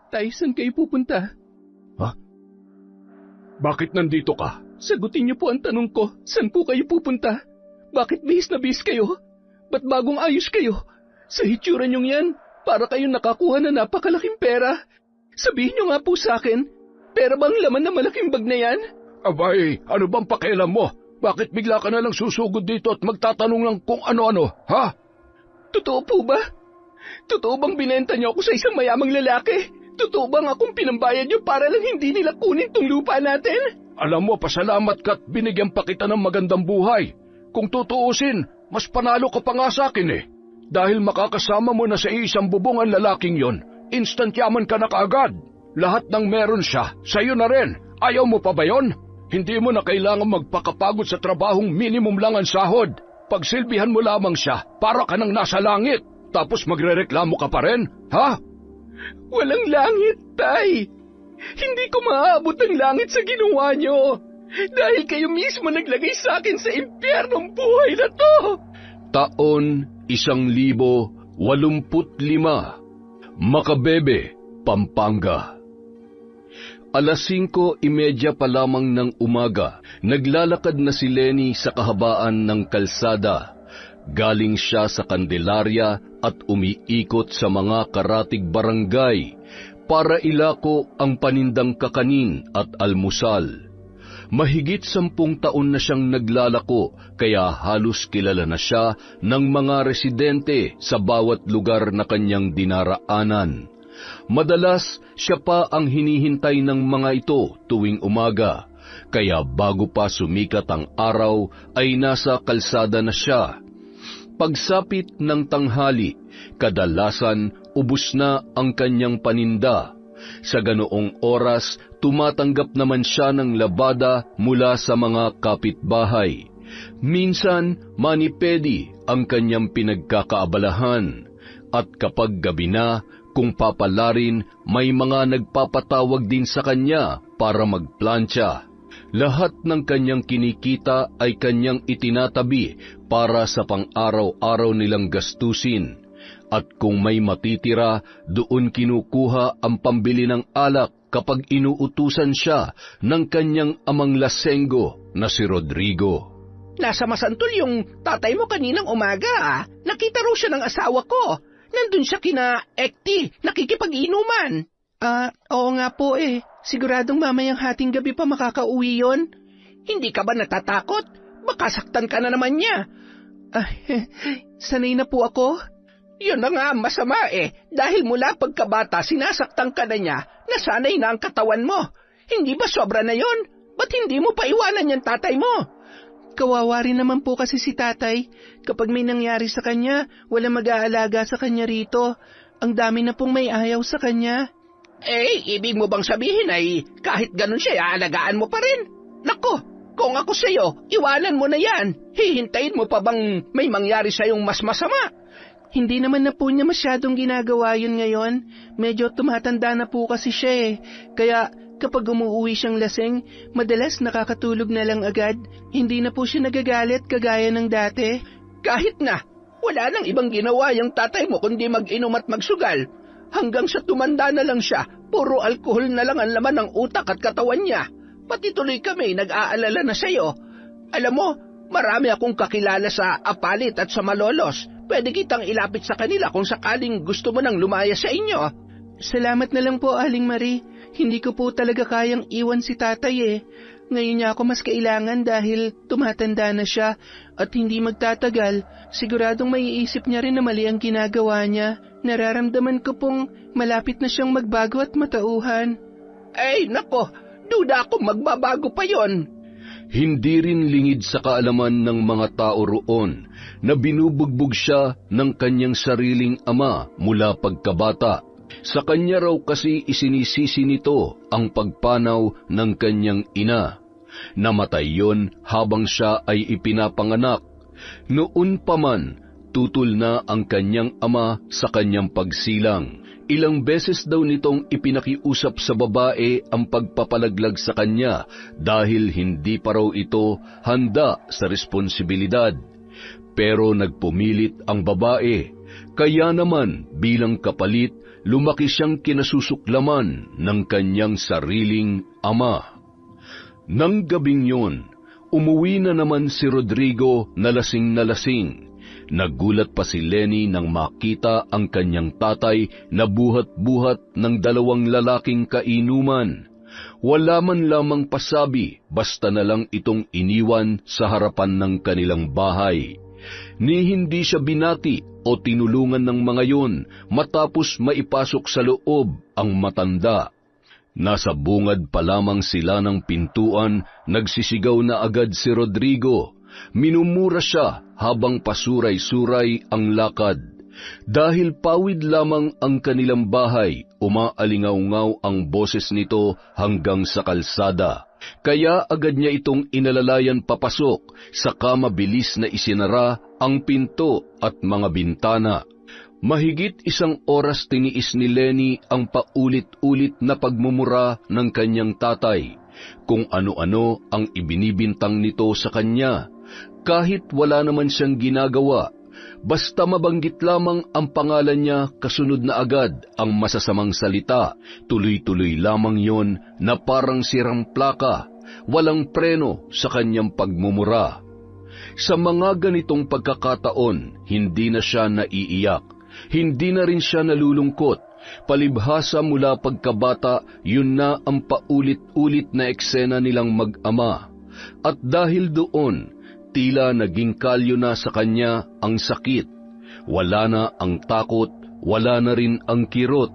Tay, saan kayo pupunta? Ha? Bakit nandito ka? Sagutin niyo po ang tanong ko. Saan po kayo pupunta? Bakit bihis na bihis kayo? Ba't bagong ayos kayo? Sa hitsura niyong yan, para kayong nakakuha na napakalaking pera. Sabihin niyo nga po sa akin, pera bang laman na malaking bag na yan? Abay, ano bang pakialam mo? Bakit bigla ka na lang susugod dito at magtatanong lang kung ano-ano, ha? Totoo po ba? Totoo bang binenta niyo ako sa isang mayamang lalaki? Totoo bang akong pinambayad niyo para lang hindi nila kunin tong lupa natin? Alam mo, pasalamat ka't binigyan pa kita ng magandang buhay. Kung tutuusin, mas panalo ka pa nga sa akin eh. Dahil makakasama mo na sa isang bubong ang lalaking yon, instant yaman ka na kaagad. Lahat ng meron siya, sa'yo na rin. Ayaw mo pa ba yon? Hindi mo na kailangan magpakapagod sa trabahong minimum lang ang sahod. Pagsilbihan mo lamang siya, para ka nang nasa langit. Tapos magrereklamo ka pa rin, ha? Walang langit, Tay. Hindi ko maaabot ang langit sa ginawa niyo. Dahil kayo mismo naglagay sa akin sa impyernong buhay na to. Taon 1985, Makabebe, Pampanga. Alas 5:30 pa lamang ng umaga, naglalakad na si Lenny sa kahabaan ng kalsada. Galing siya sa Candelaria at umiikot sa mga karatig barangay para ilako ang panindang kakanin at almusal. Mahigit 10 taon na siyang naglalako, kaya halos kilala na siya ng mga residente sa bawat lugar na kanyang dinaraanan. Madalas siya pa ang hinihintay ng mga ito tuwing umaga, kaya bago pa sumikat ang araw ay nasa kalsada na siya. Pagsapit ng tanghali, kadalasan ubos na ang kanyang paninda. Sa ganoong oras, tumatanggap naman siya ng labada mula sa mga kapitbahay. Minsan, manipedi ang kanyang pinagkakaabalahan. At kapag gabi na, kung papalarin, may mga nagpapatawag din sa kanya para magplantsa. Lahat ng kanyang kinikita ay kanyang itinatabi para sa pang-araw-araw nilang gastusin. At kung may matitira, doon kinukuha ang pambili ng alak kapag inuutusan siya ng kanyang amang lasenggo na si Rodrigo. Nasa Masantol yung tatay mo kaninang umaga, ah. Nakita raw siya ng asawa ko. Nandun siya kina Ekti, nakikipag-inuman. Oo nga po eh. Siguradong mamayang hating gabi pa makakauwi yon. Hindi ka ba natatakot? Baka saktan ka na naman niya. Sanay na po ako. Yun na nga ang masama eh. Dahil mula pagkabata sinasaktan ka na niya, nasanay na ang katawan mo. Hindi ba sobra na yon? Ba't hindi mo pa iwanan yung tatay mo? Kawawa rin naman po kasi si tatay. Kapag may nangyari sa kanya, wala mag-aalaga sa kanya rito. Ang dami na pong may ayaw sa kanya. Ibig mo bang sabihin ay kahit ganun siya, aalagaan mo pa rin? Nako, kung ako sa'yo, iwanan mo na yan. Hihintayin mo pa bang may mangyari sa'yong mas masama? Hindi naman na po niya masyadong ginagawa yun ngayon. Medyo tumatanda na po kasi siya eh. Kaya kapag umuwi siyang lasing, madalas nakakatulog na lang agad. Hindi na po siya nagagalit kagaya ng dati. Kahit na, wala nang ibang ginawa yung tatay mo kundi mag-inom at magsugal. Hanggang sa tumanda na lang siya, puro alkohol na lang ang laman ng utak at katawan niya. Pati tuloy kami nag-aalala na sa'yo. Alam mo, marami akong kakilala sa Apalit at sa Malolos. Pwede kitang ilapit sa kanila kung sakaling gusto mo nang lumaya sa inyo. Salamat na lang po, Aling Marie. Hindi ko po talaga kayang iwan si tatay eh. Ngayon niya ako mas kailangan dahil tumatanda na siya at hindi magtatagal. Siguradong maiisip niya rin na mali ang ginagawa niya. Nararamdaman ko pong malapit na siyang magbago at matauhan. Nako, duda akong magbabago pa yon. Hindi rin lingid sa kaalaman ng mga tao roon na binubugbog siya ng kanyang sariling ama mula pagkabata. Sa kanya raw kasi isinisisi nito ang pagpanaw ng kanyang ina. Namatay yon habang siya ay ipinapanganak. Noon pa man, tutol na ang kanyang ama sa kanyang pagsilang. Ilang beses daw nitong ipinakiusap sa babae ang pagpapalaglag sa kanya dahil hindi pa raw ito handa sa responsibilidad. Pero nagpumilit ang babae Kaya naman bilang kapalit, lumaki siyang kinasusuklaman ng kanyang sariling ama. Nang gabing yun, umuwi na naman si Rodrigo na lasing. Nagulat pa si Lenny nang makita ang kanyang tatay na buhat-buhat ng 2 lalaking kainuman. Wala man lamang pasabi, basta na lang itong iniwan sa harapan ng kanilang bahay. Ni hindi siya binati o tinulungan ng mga yun matapos maipasok sa loob ang matanda. Nasa bungad pa lamang sila ng pintuan, nagsisigaw na agad si Rodrigo. Minumura siya habang pasuray-suray ang lakad. Dahil pawid lamang ang kanilang bahay, umaalingaw-ngaw ang boses nito hanggang sa kalsada. Kaya agad niya itong inalalayan papasok, saka mabilis na isinara ang pinto at mga bintana. Mahigit 1 oras tiniis ni Lenny ang paulit-ulit na pagmumura ng kanyang tatay, kung ano-ano ang ibinibintang nito sa kanya, kahit wala naman siyang ginagawa. Basta mabanggit lamang ang pangalan niya, kasunod na agad ang masasamang salita. Tuloy-tuloy lamang yon na parang sirang plaka, walang preno sa kanyang pagmumura. Sa mga ganitong pagkakataon, hindi na siya naiiyak, hindi na rin siya nalulungkot. Palibhasa mula pagkabata, yun na ang paulit-ulit na eksena nilang mag-ama. At dahil doon, tila naging kalyo na sa kanya ang sakit. Wala na ang takot, wala na rin ang kirot.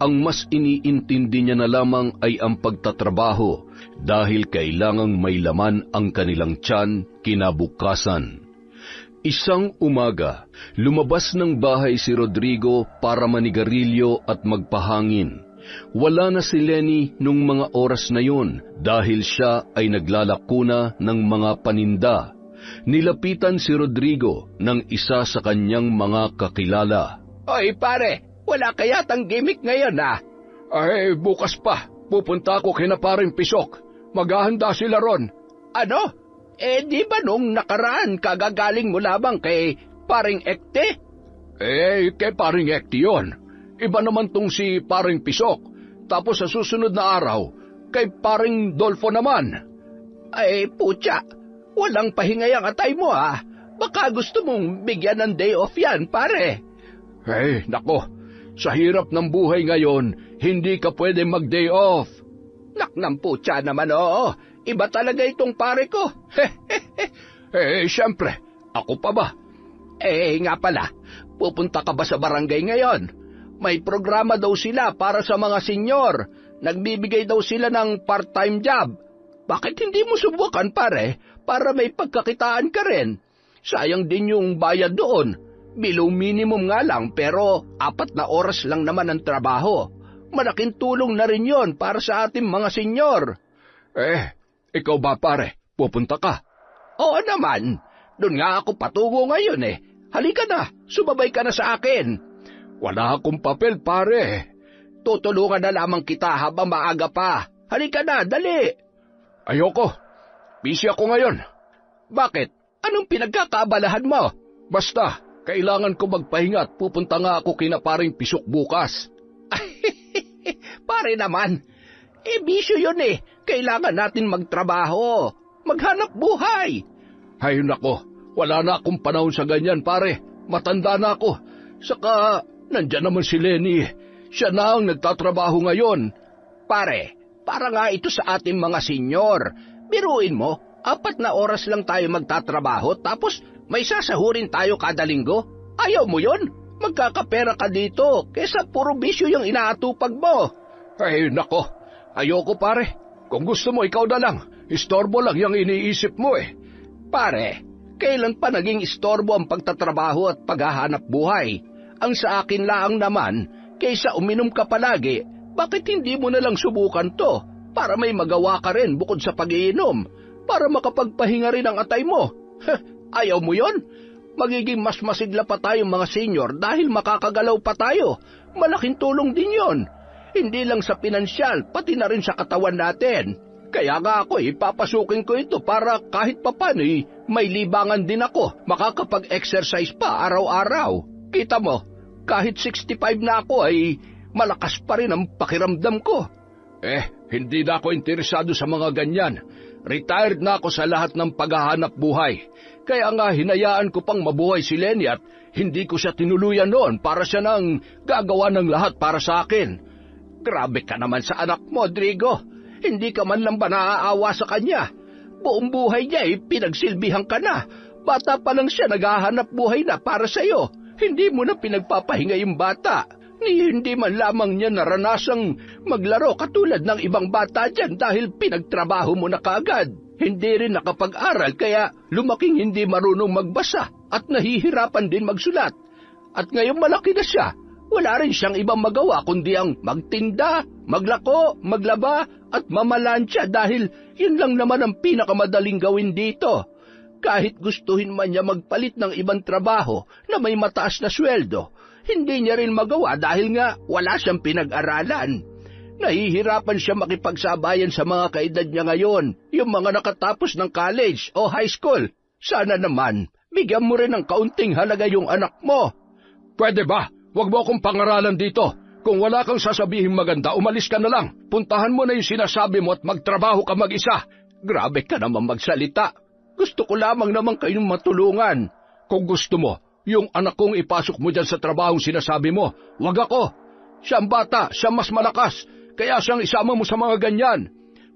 Ang mas iniintindi niya na lamang ay ang pagtatrabaho, dahil kailangang may laman ang kanilang tiyan kinabukasan. Isang umaga, lumabas ng bahay si Rodrigo para manigarilyo at magpahangin. Wala na si Lenny nung mga oras na yun dahil siya ay naglalakuna ng mga paninda. Nilapitan si Rodrigo ng isa sa kanyang mga kakilala. Oy pare, wala kaya tang gimmick ngayon Ay, bukas pa. Pupunta ako kina Paring Pisok. Maghahanda sila ron. Ano? Di ba nung nakaraan kagagaling mo lamang kay Paring Ekte? Kay Paring Ekte yun. Iba naman tong si Paring Pisok. Tapos sa susunod na araw, kay Paring Dolfo naman. Ay, putya, walang pahingay ang atay mo Baka gusto mong bigyan ng day off yan, pare. Nako, sa hirap ng buhay ngayon, hindi ka pwede mag-day off. Naknang putya naman, oo. Iba talaga itong pare ko. Siyempre, ako pa ba? Nga pala, pupunta ka ba sa barangay ngayon? May programa daw sila para sa mga senyor. Nagbibigay daw sila ng part-time job. Bakit hindi mo subukan, pare, para may pagkakitaan ka rin? Sayang din yung bayad doon. Below minimum nga lang, pero 4 na oras lang naman ang trabaho. Malaking tulong na rin yon para sa ating mga senyor. Ikaw ba pare? Pupunta ka? Oo naman. Doon nga ako patungo ngayon Halika na, sumabay ka na sa akin. Wala akong papel pare. Tutulungan na lamang kita habang maaga pa. Halika na, dali. Ayoko. Busy ako ngayon. Bakit? Anong pinagkakaabalahan mo? Basta, kailangan ko magpahinga at pupunta nga ako kina Paring Pisok bukas. Pare naman, bisyo yun Kailangan natin magtrabaho, maghanap buhay. Ay nako, wala na akong panahon sa ganyan pare. Matanda na ako. Saka, nandyan naman si Lenny. Siya na ang nagtatrabaho ngayon. Pare, para nga ito sa ating mga senyor. Biruin mo, 4 na oras lang tayo magtatrabaho tapos may sasahurin tayo kada linggo. Ayaw mo yon? Magkakapera ka dito kesa puro bisyo yung inaatupag mo. Ay nako, ayoko pare. Kung gusto mo, ikaw na lang. Istorbo lang yung iniisip mo Pare, kailan pa naging istorbo ang pagtatrabaho at paghahanap buhay? Ang sa akin laang naman, kaysa uminom ka palagi, bakit hindi mo na lang subukan to para may magawa ka rin bukod sa pag-iinom, para makapagpahinga rin ang atay mo? Ayaw mo yon? Magiging mas masigla pa tayong mga senior dahil makakagalaw pa tayo. Malaking tulong din yon. Hindi lang sa pinansyal, pati na rin sa katawan natin. Kaya nga ako papasukin ko ito para kahit papano may libangan din ako, makakapag-exercise pa araw-araw. Kita mo, kahit 65 na ako ay malakas pa rin ang pakiramdam ko. Hindi na ako interesado sa mga ganyan. Retired na ako sa lahat ng paghahanap buhay. Kaya nga hinayaan ko pang mabuhay si Lenny at hindi ko siya tinuluyan noon para siya nang gagawa ng lahat para sa akin. Grabe ka naman sa anak mo, Drigo. Hindi ka man lang ba naaawa sa kanya? Buong buhay niya pinagsilbihan ka na. Bata pa lang siya naghahanap buhay na para sa'yo. Hindi mo na pinagpapahinga yung bata. Hindi man lamang niya naranasang maglaro katulad ng ibang bata dyan dahil pinagtrabaho mo na kaagad. Hindi rin nakapag-aral kaya lumaking hindi marunong magbasa at nahihirapan din magsulat. At ngayong malaki na siya, wala rin siyang ibang magawa kundi ang magtinda, maglako, maglaba at mamalansya dahil yun lang naman ang pinakamadaling gawin dito. Kahit gustuhin man niya magpalit ng ibang trabaho na may mataas na sweldo, hindi niya rin magawa dahil nga wala siyang pinag-aralan. Nahihirapan siya makipagsabayan sa mga kaedad niya ngayon, yung mga nakatapos ng college o high school. Sana naman, bigyan mo rin ng kaunting halaga yung anak mo. Pwede ba? Huwag mo akong pangaralan dito. Kung wala kang sasabihin maganda, umalis ka na lang. Puntahan mo na yung sinasabi mo at magtrabaho ka mag-isa. Grabe ka naman magsalita. Gusto ko lamang naman kayong matulungan. Kung gusto mo, yung anak kong ipasok mo dyan sa trabahong sinasabi mo, wag ako. Siyang bata, siya mas malakas, kaya siyang isama mo sa mga ganyan.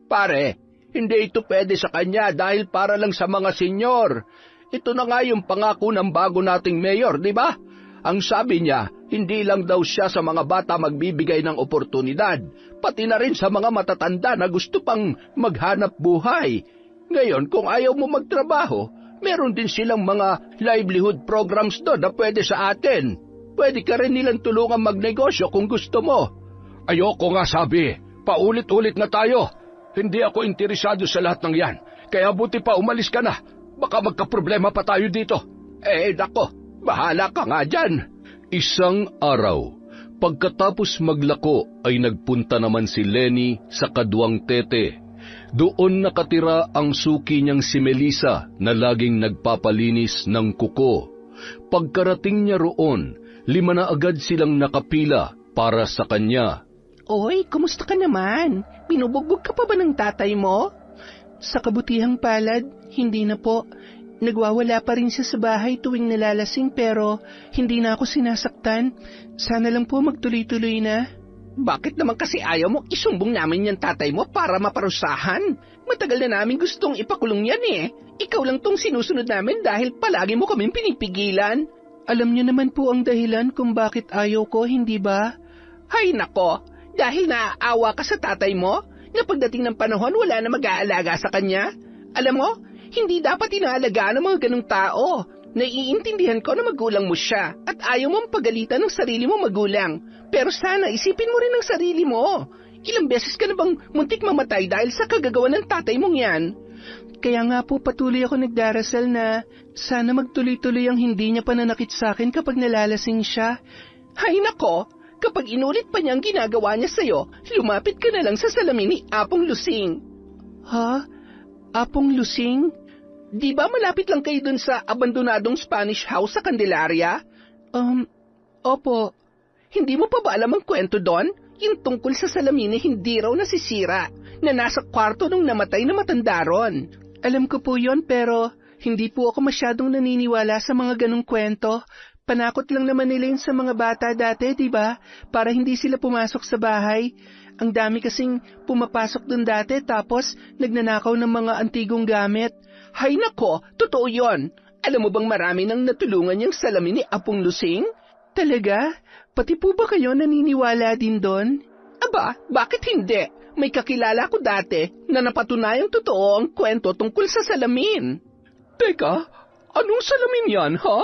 Pare, hindi ito pwede sa kanya dahil para lang sa mga senyor. Ito na nga yung pangako ng bago nating mayor, di ba? Ang sabi niya, hindi lang daw siya sa mga bata magbibigay ng oportunidad, pati na rin sa mga matatanda na gusto pang maghanap buhay. Ngayon, kung ayaw mo magtrabaho, meron din silang mga livelihood programs doon na pwede sa atin. Pwede ka rin nilang tulungan magnegosyo kung gusto mo. Ayoko nga sabi, paulit-ulit na tayo. Hindi ako interesado sa lahat ng yan, kaya buti pa umalis ka na. Baka magkaproblema pa tayo dito. Nako, bahala ka nga dyan. Isang araw, pagkatapos maglako ay nagpunta naman si Lenny sa Kaduang Tete. Doon nakatira ang suki niyang si Melissa na laging nagpapalinis ng kuko. Pagkarating niya roon, 5 na agad silang nakapila para sa kanya. Oy, kumusta ka naman? Binubugbog ka pa ba ng tatay mo? Sa kabutihang palad, hindi na po. Nagwawala pa rin siya sa bahay tuwing nalalasing pero hindi na ako sinasaktan. Sana lang po magtuloy-tuloy na. Bakit naman kasi ayaw mo isumbong namin yung tatay mo para maparusahan? Matagal na namin gustong ipakulong yan Ikaw lang tong sinusunod namin dahil palagi mo kaming pinipigilan. Alam niyo naman po ang dahilan kung bakit ayaw ko, hindi ba? Hay nako, dahil naaawa ka sa tatay mo, na pagdating ng panahon wala na mag-aalaga sa kanya. Alam mo, hindi dapat inaalagaan ng mga ganong tao. Naiintindihan ko na magulang mo siya at ayaw mong pagalitan ng sarili mo magulang. Pero sana isipin mo rin ang sarili mo. Ilang beses ka na bang muntik mamatay dahil sa kagagawa ng tatay mong yan? Kaya nga po patuloy ako nagdarasal na sana magtuloy-tuloy ang hindi niya pananakit sa akin kapag nalalasing siya. Hay nako, kapag inulit pa niya ang ginagawa niya sa'yo, lumapit ka na lang sa salamin ni Apong Lusing. Ha? Apong Lusing? Di ba malapit lang kayo dun sa abandonadong Spanish house sa Candelaria? Opo. Hindi mo pa ba alam ang kwento doon? Yung tungkol sa salamin na hindi raw nasisira, na nasa kwarto nung namatay na matanda ron. Alam ko po yon pero hindi po ako masyadong naniniwala sa mga ganong kwento. Panakot lang naman nila yun sa mga bata dati, di ba? Para hindi sila pumasok sa bahay. Ang dami kasing pumapasok dun dati tapos nagnanakaw ng mga antigong gamit. Hay nako, totoo yon. Alam mo bang marami nang natulungan yung salamin ni Apong Lusing? Talaga? Pati po ba kayo naniniwala din doon? Aba, bakit hindi? May kakilala ko dati na napatunayang totoo ang kwento tungkol sa salamin. Teka, anong salamin yan, ha?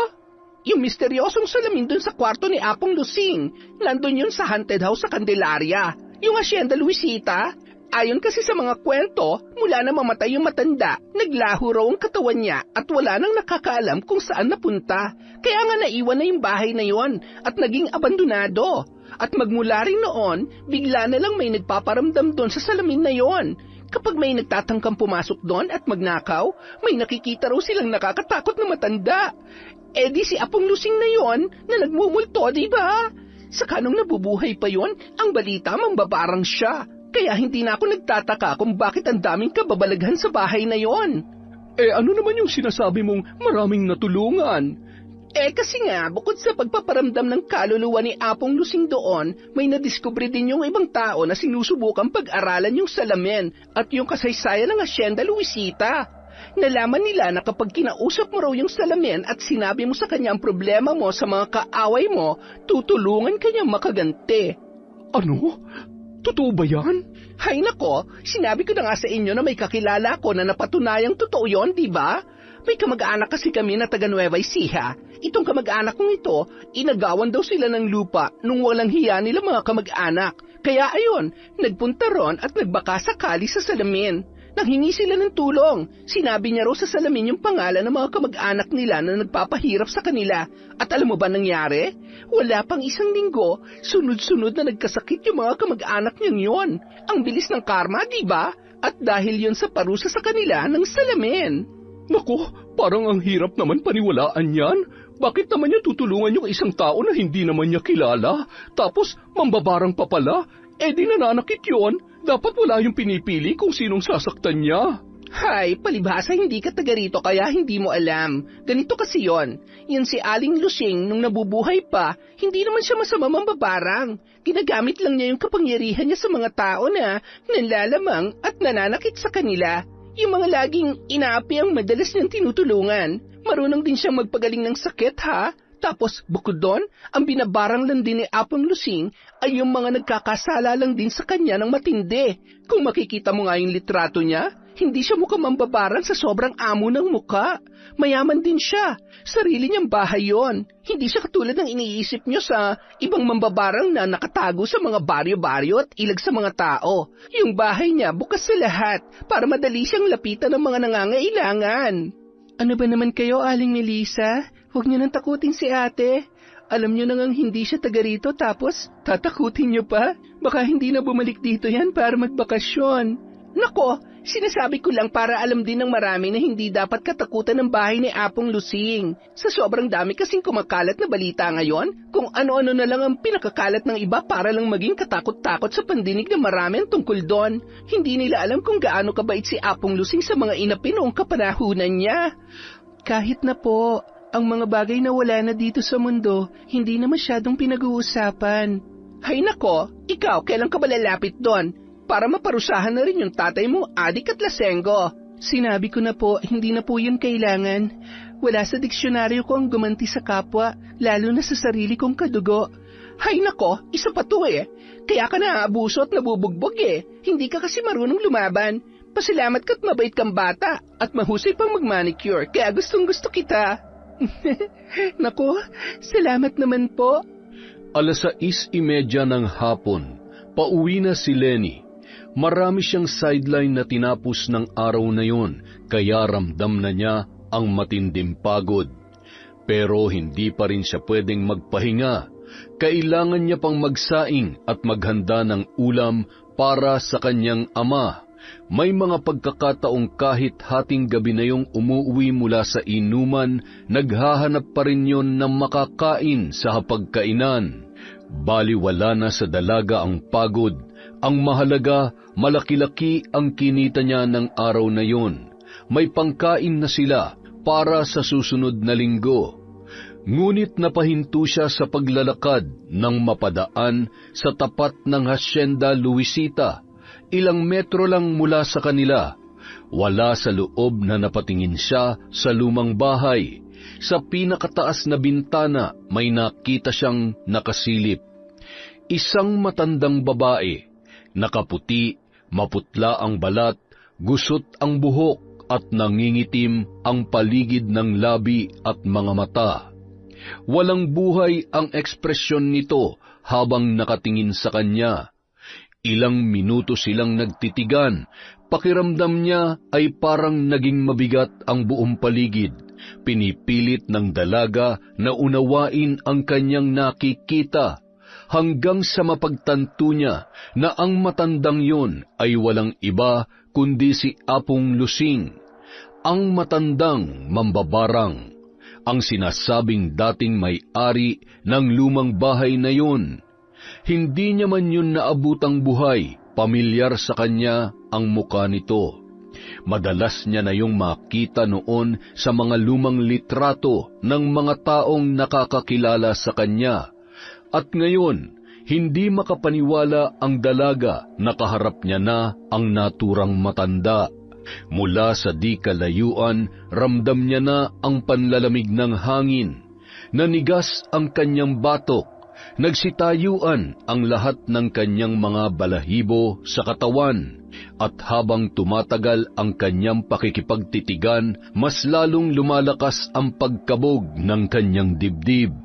Yung misteryosong salamin dun sa kwarto ni Apong Lusing. Nandun yun sa haunted house sa Candelaria. Yung Hacienda Luisita. Ayon kasi sa mga kwento, mula na mamatay yung matanda, naglaho raw ang katawan niya at wala nang nakakaalam kung saan napunta. Kaya nga naiwan na yung bahay na yon at naging abandonado. At magmula rin noon, bigla na lang may nagpaparamdam doon sa salamin na yon. Kapag may nagtatangkang pumasok doon at magnakaw, may nakikita raw silang nakakatakot na matanda. Eh di si Apong Lusing na yon na nagmumulto, di ba? Saka nung nabubuhay pa yon, ang balita mambabarang siya. Kaya hindi na ako nagtataka kung bakit ang daming kababalaghan sa bahay na yon. Eh ano naman yung sinasabi mong maraming natulungan? Eh kasi nga, bukod sa pagpaparamdam ng kaluluwa ni Apong Lusing doon, may nadiskubre din yung ibang tao na sinusubukang pag-aralan yung salamin at yung kasaysayan ng Hacienda Luisita. Nalaman nila na kapag kinausap mo raw yung salamin at sinabi mo sa kanya ang problema mo sa mga kaaway mo, tutulungan kanyang makaganti. Ano? Totoo ba yan? Hay nako, sinabi ko na nga sa inyo na may kakilala ko na napatunayang totoo yon, di ba? May kamag-anak kasi kami na taga Nueva Ecija. Itong kamag-anak kong ito, inagawan daw sila ng lupa nung walang hiya nila mga kamag-anak. Kaya ayon, nagpunta ron at nagbaka sakali sa salamin. Nanghingi sila ng tulong. Sinabi niya raw sa salamin yung pangalan ng mga kamag-anak nila na nagpapahirap sa kanila. At alam mo ba nangyari? Wala pang isang linggo, sunod-sunod na nagkasakit yung mga kamag-anak niyang yon. Ang bilis ng karma, di ba? At dahil yon sa parusa sa kanila ng salamin. Naku, parang ang hirap naman paniwalaan yan. Bakit naman niya tutulungan yung isang tao na hindi naman niya kilala? Tapos, mambabarang pa pala. Eh di nananakit yun. Dapat wala yung pinipili kung sinong sasaktan niya. Hay, palibhasa hindi ka taga rito kaya hindi mo alam. Ganito kasi yon. Yan si Aling Lusing nung nabubuhay pa, hindi naman siya masama mambabarang. Ginagamit lang niya yung kapangyarihan niya sa mga tao na nanlalamang at nananakit sa kanila. Yung mga laging inaapi ang madalas niyang tinutulungan. Marunong din siyang magpagaling ng sakit, ha? Tapos, bukod doon, ang binabarang lang din ni Apong Lusing ay yung mga nagkakasala lang din sa kanya ng matindi. Kung makikita mo nga yung litrato niya, hindi siya mukhang mambabarang sa sobrang amo ng muka. Mayaman din siya. Sarili niyang bahay yon. Hindi siya katulad ng iniisip niyo sa ibang mambabarang na nakatago sa mga baryo-baryo at ilag sa mga tao. Yung bahay niya bukas sa lahat para madali siyang lapitan ng mga nangangailangan. Ano ba naman kayo, Aling Melissa? Huwag niyo nang takutin si ate. Alam niyo nang hindi siya taga rito tapos tatakutin niyo pa? Baka hindi na bumalik dito yan para magbakasyon. Nako, sinasabi ko lang para alam din ng marami na hindi dapat katakutan ng bahay ni Apong Lusing. Sa sobrang dami kasing kumakalat na balita ngayon, kung ano-ano na lang ang pinakakalat ng iba para lang maging katakot-takot sa pandinig ng marami tungkol doon. Hindi nila alam kung gaano kabait si Apong Lusing sa mga inapi noong kapanahunan niya. Kahit na po, ang mga bagay na wala na dito sa mundo, hindi na masyadong pinag-uusapan. Hay nako, ikaw kailan ka ba lalapit doon? Para maparusahan na rin yung tatay mong adik at lasenggo. Sinabi ko na po, hindi na po yun kailangan. Wala sa diksyonaryo ko ang gumanti sa kapwa, lalo na sa sarili kong kadugo. Hay nako, isa pa to eh. Kaya ka naaabuso at nabubugbog eh. Hindi ka kasi marunong lumaban. Pasalamat ka't mabait kang bata at mahusay pang magmanicure, kaya gustong-gusto kita. Nako, salamat naman po. 6:30 ng hapon, pauwi na si Lenny. Marami siyang sideline na tinapos ng araw na yon, kaya ramdam na niya ang matinding pagod. Pero hindi pa rin siya pwedeng magpahinga. Kailangan niya pang magsaing at maghanda ng ulam para sa kanyang ama. May mga pagkakataong kahit hating gabi na yung umuwi mula sa inuman, naghahanap pa rin yon ng makakain sa hapagkainan. Baliwala na sa dalaga ang pagod. Ang mahalaga, malaki-laki ang kinita niya ng araw na yon. May pangkain na sila para sa susunod na linggo. Ngunit napahinto siya sa paglalakad nang mapadaan sa tapat ng Hacienda Luisita. Ilang metro lang mula sa kanila. Wala sa loob na napatingin siya sa lumang bahay. Sa pinakataas na bintana may nakita siyang nakasilip. Isang matandang babae. Nakaputi, maputla ang balat, gusot ang buhok at nangingitim ang paligid ng labi at mga mata. Walang buhay ang ekspresyon nito habang nakatingin sa kanya. Ilang minuto silang nagtitigan. Pakiramdam niya ay parang naging mabigat ang buong paligid. Pinipilit ng dalaga na unawain ang kanyang nakikita. Hanggang sa mapagtanto niya na ang matandang yon ay walang iba kundi si Apong Lusing, ang matandang mambabarang. ang sinasabing dating may-ari ng lumang bahay na yun. Hindi niya man yun naabutang buhay, pamilyar sa kanya ang muka nito. Madalas niya na yung makita noon sa mga lumang litrato ng mga taong nakakakilala sa kanya. At ngayon, hindi makapaniwala ang dalaga na kaharap niya na ang naturang matanda. Mula sa di kalayuan, ramdam niya na ang panlalamig ng hangin. Nanigas ang kanyang batok. Nagsitayuan ang lahat ng kanyang mga balahibo sa katawan. At habang tumatagal ang kanyang pakikipagtitigan, mas lalong lumalakas ang pagkabog ng kanyang dibdib.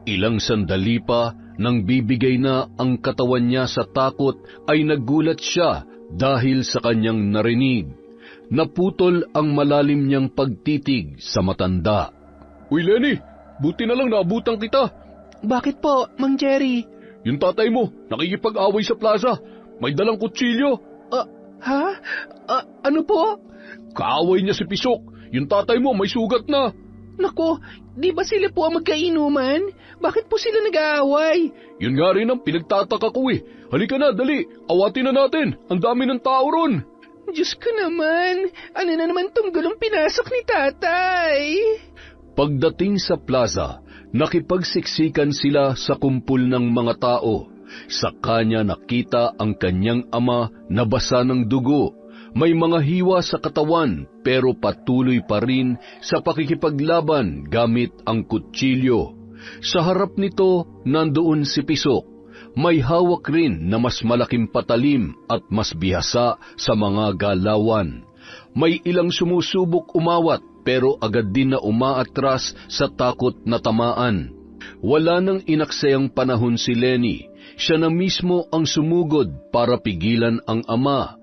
Ilang sandali pa, nang bibigay na ang katawan niya sa takot, ay nagulat siya dahil sa kanyang narinig. Naputol ang malalim niyang pagtitig sa matanda. Uy, Lenny, buti na lang naabutan kita. Bakit po, Mang Jerry? Yung tatay mo, nakikipag-away sa plaza. May dalang kutsilyo. Ano po? Kaaway niya si Pisok. Yung tatay mo may sugat na. Nako, di ba sila po ang magkainuman? Bakit po sila nag-aaway? Yun nga rin ang pinagtataka ko eh. Halika na, dali. Awatin na natin. Ang dami ng tao ron. Diyos ko naman, ano na naman tong gulong pinasok ni tatay? Pagdating sa plaza, nakipagsiksikan sila sa kumpul ng mga tao. Sa kanya nakita ang kanyang ama na basa ng dugo. May mga hiwa sa katawan pero patuloy pa rin sa pakikipaglaban gamit ang kutsilyo. Sa harap nito, nandoon si Pisok. May hawak rin na mas malaking patalim at mas bihasa sa mga galawan. May ilang sumusubok umawat pero agad din na umaatras sa takot na tamaan. Wala nang inaksayang panahon si Lenny. Siya na mismo ang sumugod para pigilan ang ama.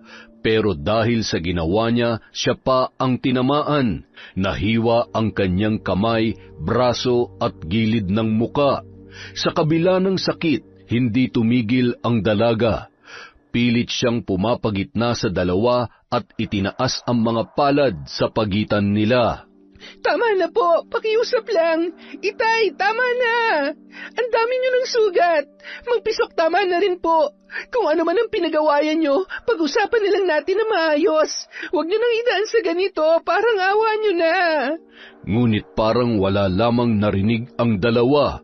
Pero dahil sa ginawa niya, siya pa ang tinamaan. Nahiwa ang kanyang kamay, braso at gilid ng muka. Sa kabila ng sakit, hindi tumigil ang dalaga. Pilit siyang pumapagitna sa dalawa at itinaas ang mga palad sa pagitan nila. Tama na po, pakiusap lang. Itay, tama na. Ang dami niyo ng sugat. Mang Pisok, tama na rin po. Kung ano man ang pinagawayan niyo, pag-usapan nilang natin na maayos. Huwag niyo nang idaan sa ganito, parang awa niyo na. Ngunit parang wala lamang narinig ang dalawa.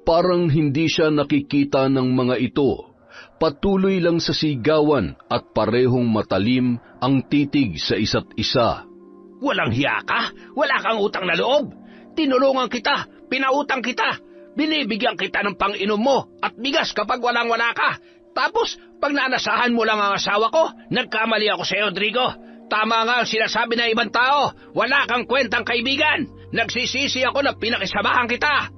Parang hindi siya nakikita ng mga ito. Patuloy lang sa sigawan at parehong matalim ang titig sa isa't isa. Walang hiya ka? Wala kang utang na loob? Tinulungan kita, pinautang kita, binibigyan kita ng pang-inom mo at bigas kapag walang-wala ka. Tapos, pag naanasahan mo lang ang asawa ko, nagkamali ako sa iyo, Rodrigo. Tama nga ang sinasabi ng ibang tao, wala kang kwentang kaibigan. Nagsisisi ako na pinakisamahan kita.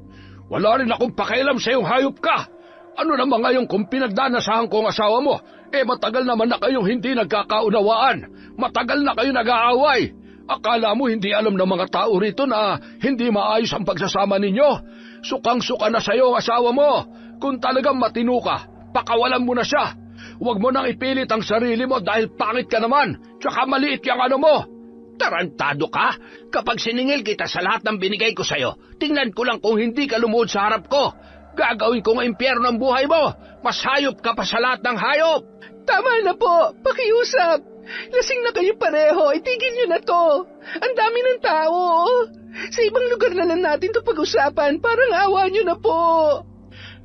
Wala rin akong pakialam sa iyong hayop ka. Ano naman ngayon kung pinagdanasahan ko ang asawa mo? Matagal naman na kayong hindi nagkakaunawaan. Matagal na kayo nag-aaway. Akala mo hindi alam ng mga tao rito na hindi maayos ang pagsasama ninyo? Sukang-suka na sa iyo ang asawa mo. Kung talagang matino ka, pakawalan mo na siya. Huwag mo nang ipilit ang sarili mo dahil pangit ka naman. Tsaka maliit yung ano mo. Tarantado ka? Kapag siningil kita sa lahat ng binigay ko sa'yo, tingnan ko lang kung hindi ka lumuhod sa harap ko. Gagawin ko ng impyerno ang buhay mo. Mas hayop ka pa sa lahat ng hayop. Tama na po, pakiusap. Lasing na kayo pareho, itigil niyo na to. Ang dami ng tao. Sa ibang lugar na lang natin to pag-usapan, parang awa niyo na po.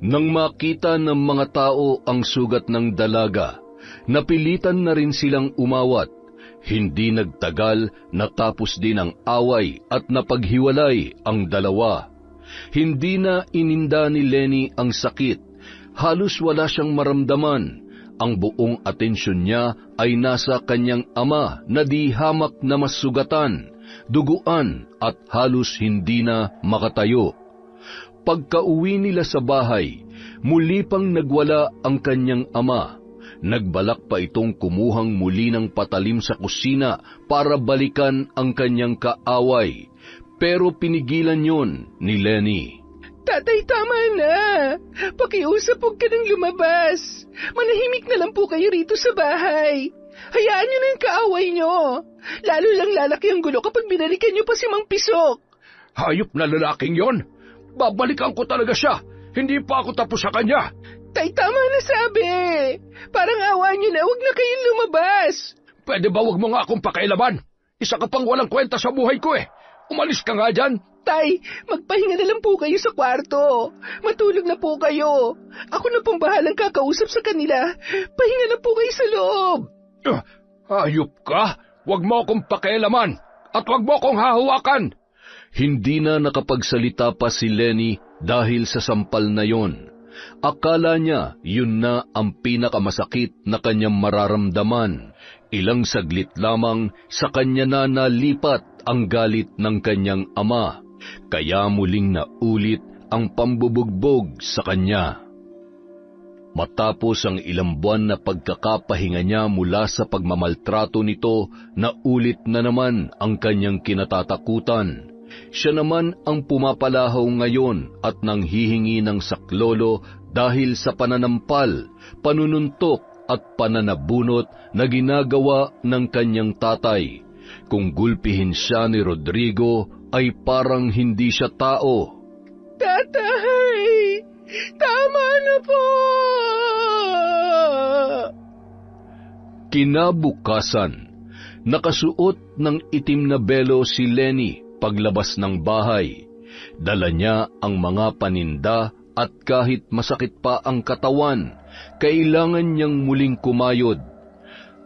Nang makita ng mga tao ang sugat ng dalaga, napilitan na rin silang umawat. Hindi nagtagal, natapos din ang away at napaghiwalay ang dalawa. Hindi na ininda ni Lenny ang sakit. Halos wala siyang maramdaman. Ang buong atensyon niya ay nasa kanyang ama na di hamak na masugatan, duguan at halos hindi na makatayo. Pagka-uwi nila sa bahay, muli pang nagwala ang kanyang ama. Nagbalak pa itong kumuhang muli ng patalim sa kusina para balikan ang kanyang kaaway. Pero pinigilan yon ni Lenny. Tatay, tama na. Pakiusap, huwag ka nang lumabas. Manahimik na lang po kayo rito sa bahay. Hayaan niyo na yung kaaway niyo. Lalo lang lalaki ang gulo kapag binalikan niyo pa si Mang Pisok. Hayop na lalaking yon. Babalikan ko talaga siya. Hindi pa ako tapos sa kanya. Tay, tama na sabi. Parang awa niyo na, huwag na kayong lumabas. Pwede ba wag mo nga akong pakialaman? Isa ka pang walang kwenta sa buhay ko eh. Umalis ka nga dyan. Tay, magpahinga na lang po kayo sa kwarto. Matulog na po kayo. Ako na pong bahalang kakausap sa kanila. Pahinga na po kayo sa loob. Hayop ka. Wag mo akong pakialaman. At wag mo akong hahawakan. Hindi na nakapagsalita pa si Lenny dahil sa sampal na yon. Akala niya yun na ang pinakamasakit na kanyang mararamdaman. Ilang saglit lamang sa kanya na nalipat ang galit ng kanyang ama, kaya muling naulit ang pambubugbog sa kanya. Matapos ang ilang buwan na pagkakapahinga niya mula sa pagmamaltrato nito, naulit na naman ang kanyang kinatatakutan. Siya naman ang pumapalahaw ngayon at nanghihingi ng saklolo dahil sa pananampal, panununtok at pananabunot na ginagawa ng kanyang tatay. Kung gulpihin siya ni Rodrigo ay parang hindi siya tao. Tatay, tama na po! Kinabukasan, nakasuot ng itim na belo si Lenny paglabas ng bahay. Dala niya ang mga paninda at kahit masakit pa ang katawan, kailangan niyang muling kumayod.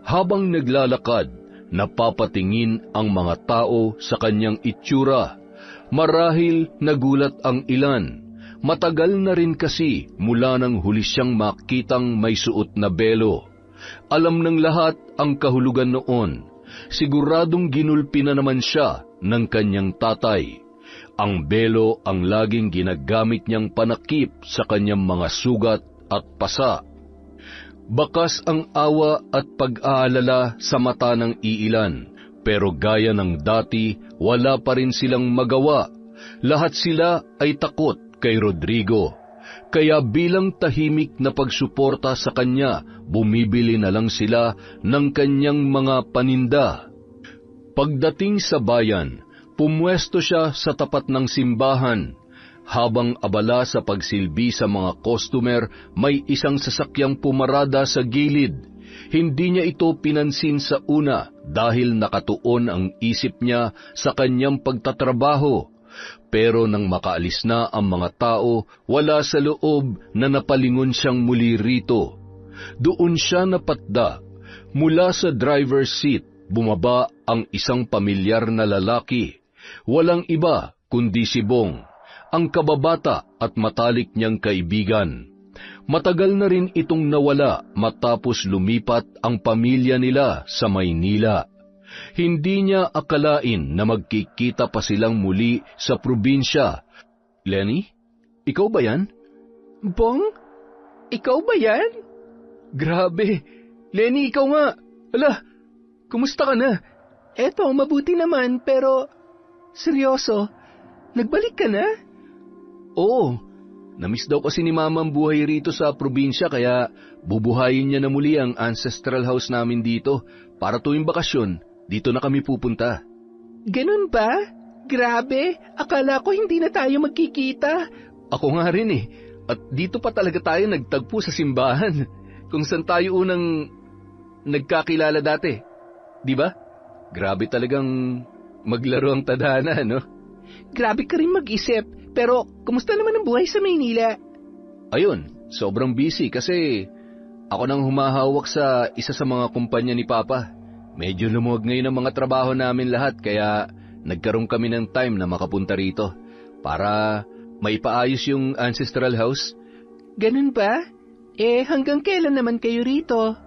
Habang naglalakad, napapatingin ang mga tao sa kanyang itsura. Marahil nagulat ang ilan. Matagal na rin kasi mula nang huli siyang makitang may suot na belo. Alam ng lahat ang kahulugan noon. Siguradong ginulpi na naman siya ng kanyang tatay. Ang belo ang laging ginagamit niyang panakip sa kanyang mga sugat at pasa. Bakas ang awa at pag-aalala sa mata ng iilan, pero gaya ng dati, wala pa rin silang magawa. Lahat sila ay takot kay Rodrigo. Kaya bilang tahimik na pagsuporta sa kanya, bumibili na lang sila ng kanyang mga paninda. Pagdating sa bayan, pumwesto siya sa tapat ng simbahan. Habang abala sa pagsilbi sa mga customer, may isang sasakyang pumarada sa gilid. Hindi niya ito pinansin sa una dahil nakatuon ang isip niya sa kanyang pagtatrabaho. Pero nang makaalis na ang mga tao, wala sa loob na napalingon siyang muli rito. Doon siya napatda. Mula sa driver's seat, bumaba ang isang pamilyar na lalaki. Walang iba kundi si Bong, ang kababata at matalik niyang kaibigan. Matagal na rin itong nawala matapos lumipat ang pamilya nila sa Maynila. Hindi niya akalain na magkikita pa silang muli sa probinsya. Lenny, ikaw ba yan? Bong, ikaw ba yan? Grabe, Lenny, ikaw nga. Ala, kumusta ka na? Eto, mabuti naman, pero seryoso, nagbalik ka na? Oo, namiss daw kasi ni Mama ang buhay rito sa probinsya kaya bubuhayin niya na muli ang ancestral house namin dito para tuwing bakasyon, dito na kami pupunta. Ganun ba? Grabe, akala ko hindi na tayo magkikita. Ako nga rin eh, at dito pa talaga tayo nagtagpo sa simbahan, kung saan tayo unang nagkakilala dati. Di ba? Grabe talagang maglaro ang tadhana, no? Grabe ka rin mag-isip, pero kumusta naman ang buhay sa Maynila? Ayun, sobrang busy kasi ako nang humahawak sa isa sa mga kumpanya ni Papa. Medyo lumuwag ngayon ang mga trabaho namin lahat kaya nagkaroon kami ng time na makapunta rito para maipaayos yung ancestral house. Ganun ba? Hanggang kailan naman kayo rito?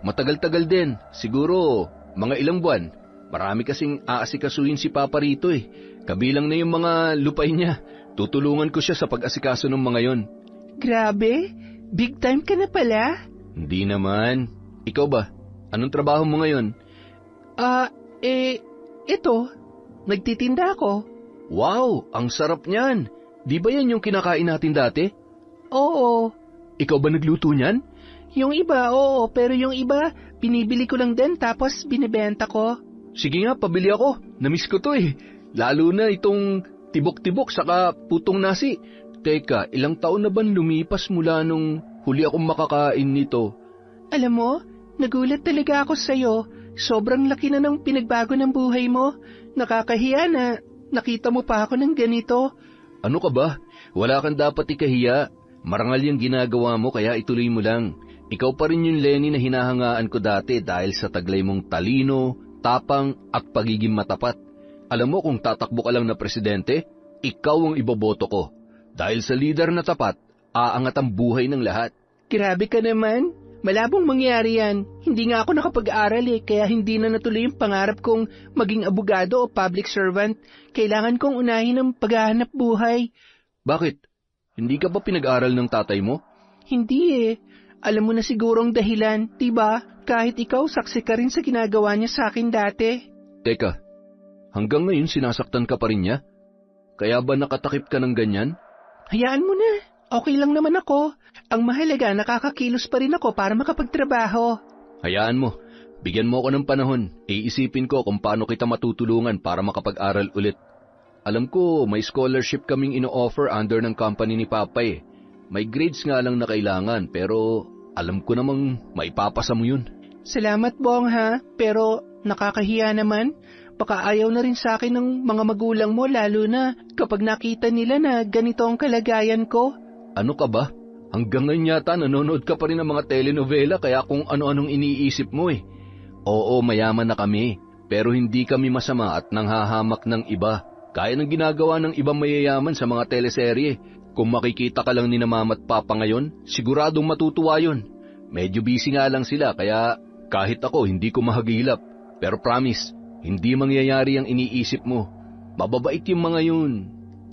Matagal-tagal din, siguro mga ilang buwan. Marami kasing aasikasuhin si Papa rito eh. Kabilang na yung mga lupain niya. Tutulungan ko siya sa pag-asikaso ng mga yon. Grabe, big time ka na pala. Hindi naman. Ikaw ba? Anong trabaho mo ngayon? Ito, nagtitinda ako. Wow, ang sarap niyan. Di ba yan yung kinakain natin dati? Oo. Ikaw ba nagluto niyan? Yung iba, oo, pero yung iba, binibili ko lang din tapos binibenta ko. Sige nga, pabili ako. Namiss ko to eh. Lalo na itong tibok-tibok saka putong nasi. Teka, ilang taon na ban lumipas mula nung huli akong makakain nito? Alam mo, nagulat talaga ako sa'yo. Sobrang laki na ng pinagbago ng buhay mo. Nakakahiya na nakita mo pa ako ng ganito. Ano ka ba? Wala kang dapat ikahiya. Marangal yung ginagawa mo kaya ituloy mo lang. Ikaw pa rin yung Lenny na hinahangaan ko dati dahil sa taglay mong talino, tapang at pagiging matapat. Alam mo kung tatakbo ka lang na presidente, ikaw ang iboboto ko. Dahil sa leader na tapat, aangat ang buhay ng lahat. Grabe ka naman. Malabong mangyari yan. Hindi nga ako nakapag-aral kaya hindi na natuloy yung pangarap kong maging abogado o public servant. Kailangan kong unahin ang paghahanap buhay. Bakit? Hindi ka ba pinag-aral ng tatay mo? Hindi Alam mo na sigurong dahilan, diba? Kahit ikaw, saksi ka rin sa ginagawa niya sa akin dati. Teka, hanggang ngayon sinasaktan ka pa rin niya? Kaya ba nakatakip ka ng ganyan? Hayaan mo na. Okay lang naman ako. Ang mahalaga, nakakakilos pa rin ako para makapagtrabaho. Hayaan mo. Bigyan mo ako ng panahon. Iisipin ko kung paano kita matutulungan para makapag-aral ulit. Alam ko, may scholarship kaming ino-offer under ng company ni Papa May grades nga lang na kailangan pero alam ko namang maipapasa mo yun. Salamat, Bong, ha? Pero nakakahiya naman. Baka ayaw na rin sa akin ng mga magulang mo lalo na kapag nakita nila na ganito ang kalagayan ko. Ano ka ba? Hanggang ngayon yata nanonood ka pa rin ng mga telenovela kaya kung ano-anong iniisip mo Oo, mayaman na kami, pero hindi kami masama at nanghahamak ng iba. Kaya ng ginagawa ng ibang mayayaman sa mga teleserye. Kung makikita ka lang ni na mama at papa ngayon, siguradong matutuwa yun. Medyo busy nga lang sila kaya kahit ako hindi ko mahagilap. Pero promise, hindi mangyayari ang iniisip mo. Mababait yung mga yun.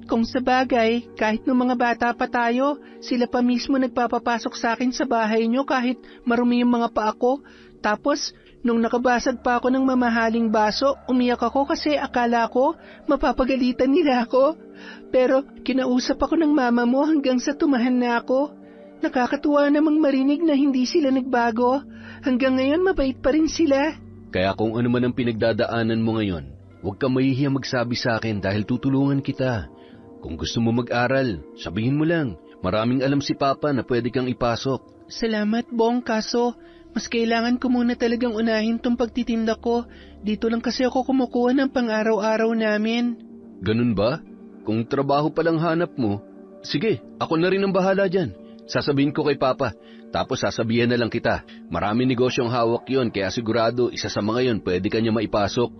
Kung sabagay, kahit nung mga bata pa tayo, sila pa mismo nagpapapasok sa akin sa bahay nyo kahit marumi yung mga paa ko. Tapos, nung nakabasag pa ako ng mamahaling baso, umiyak ako kasi akala ko mapapagalitan nila ako. Pero kinausap ako ng mama mo hanggang sa tumahan na ako. Nakakatuwa namang marinig na hindi sila nagbago. Hanggang ngayon mabait pa rin sila. Kaya kung ano man ang pinagdadaanan mo ngayon, huwag kang mahihiya magsabi sa akin dahil tutulungan kita. Kung gusto mo mag-aral, sabihin mo lang. Maraming alam si Papa na pwede kang ipasok. Salamat, Bong, kaso mas kailangan ko muna talagang unahin tong pagtitinda ko. Dito lang kasi ako kumukuha ng pang-araw-araw namin. Ganun ba? Kung trabaho palang hanap mo, sige, ako na rin ang bahala dyan. Sasabihin ko kay Papa, tapos sasabihan na lang kita. Maraming negosyong hawak yon kaya sigurado isa sa mga yon pwede ka niya maipasok.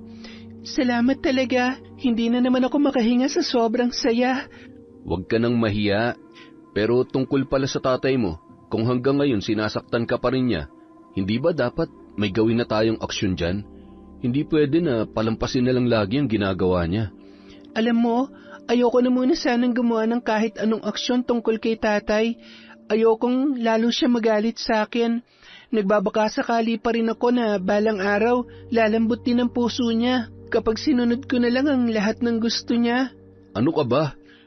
Salamat talaga. Hindi na naman ako makahinga sa sobrang saya. Huwag ka nang mahiya. Pero tungkol pala sa tatay mo, kung hanggang ngayon sinasaktan ka pa rin niya, hindi ba dapat may gawin na tayong aksyon dyan? Hindi pwede na palampasin na lang lagi ang ginagawa niya. Alam mo, ayoko na muna sanang gumawa ng kahit anong aksyon tungkol kay tatay. Ayokong lalo siya magalit sa akin. Nagbabaka sakali pa rin ako na balang araw lalambot din ang puso niya kapag sinunod ko na lang ang lahat ng gusto niya. Ano ka ba?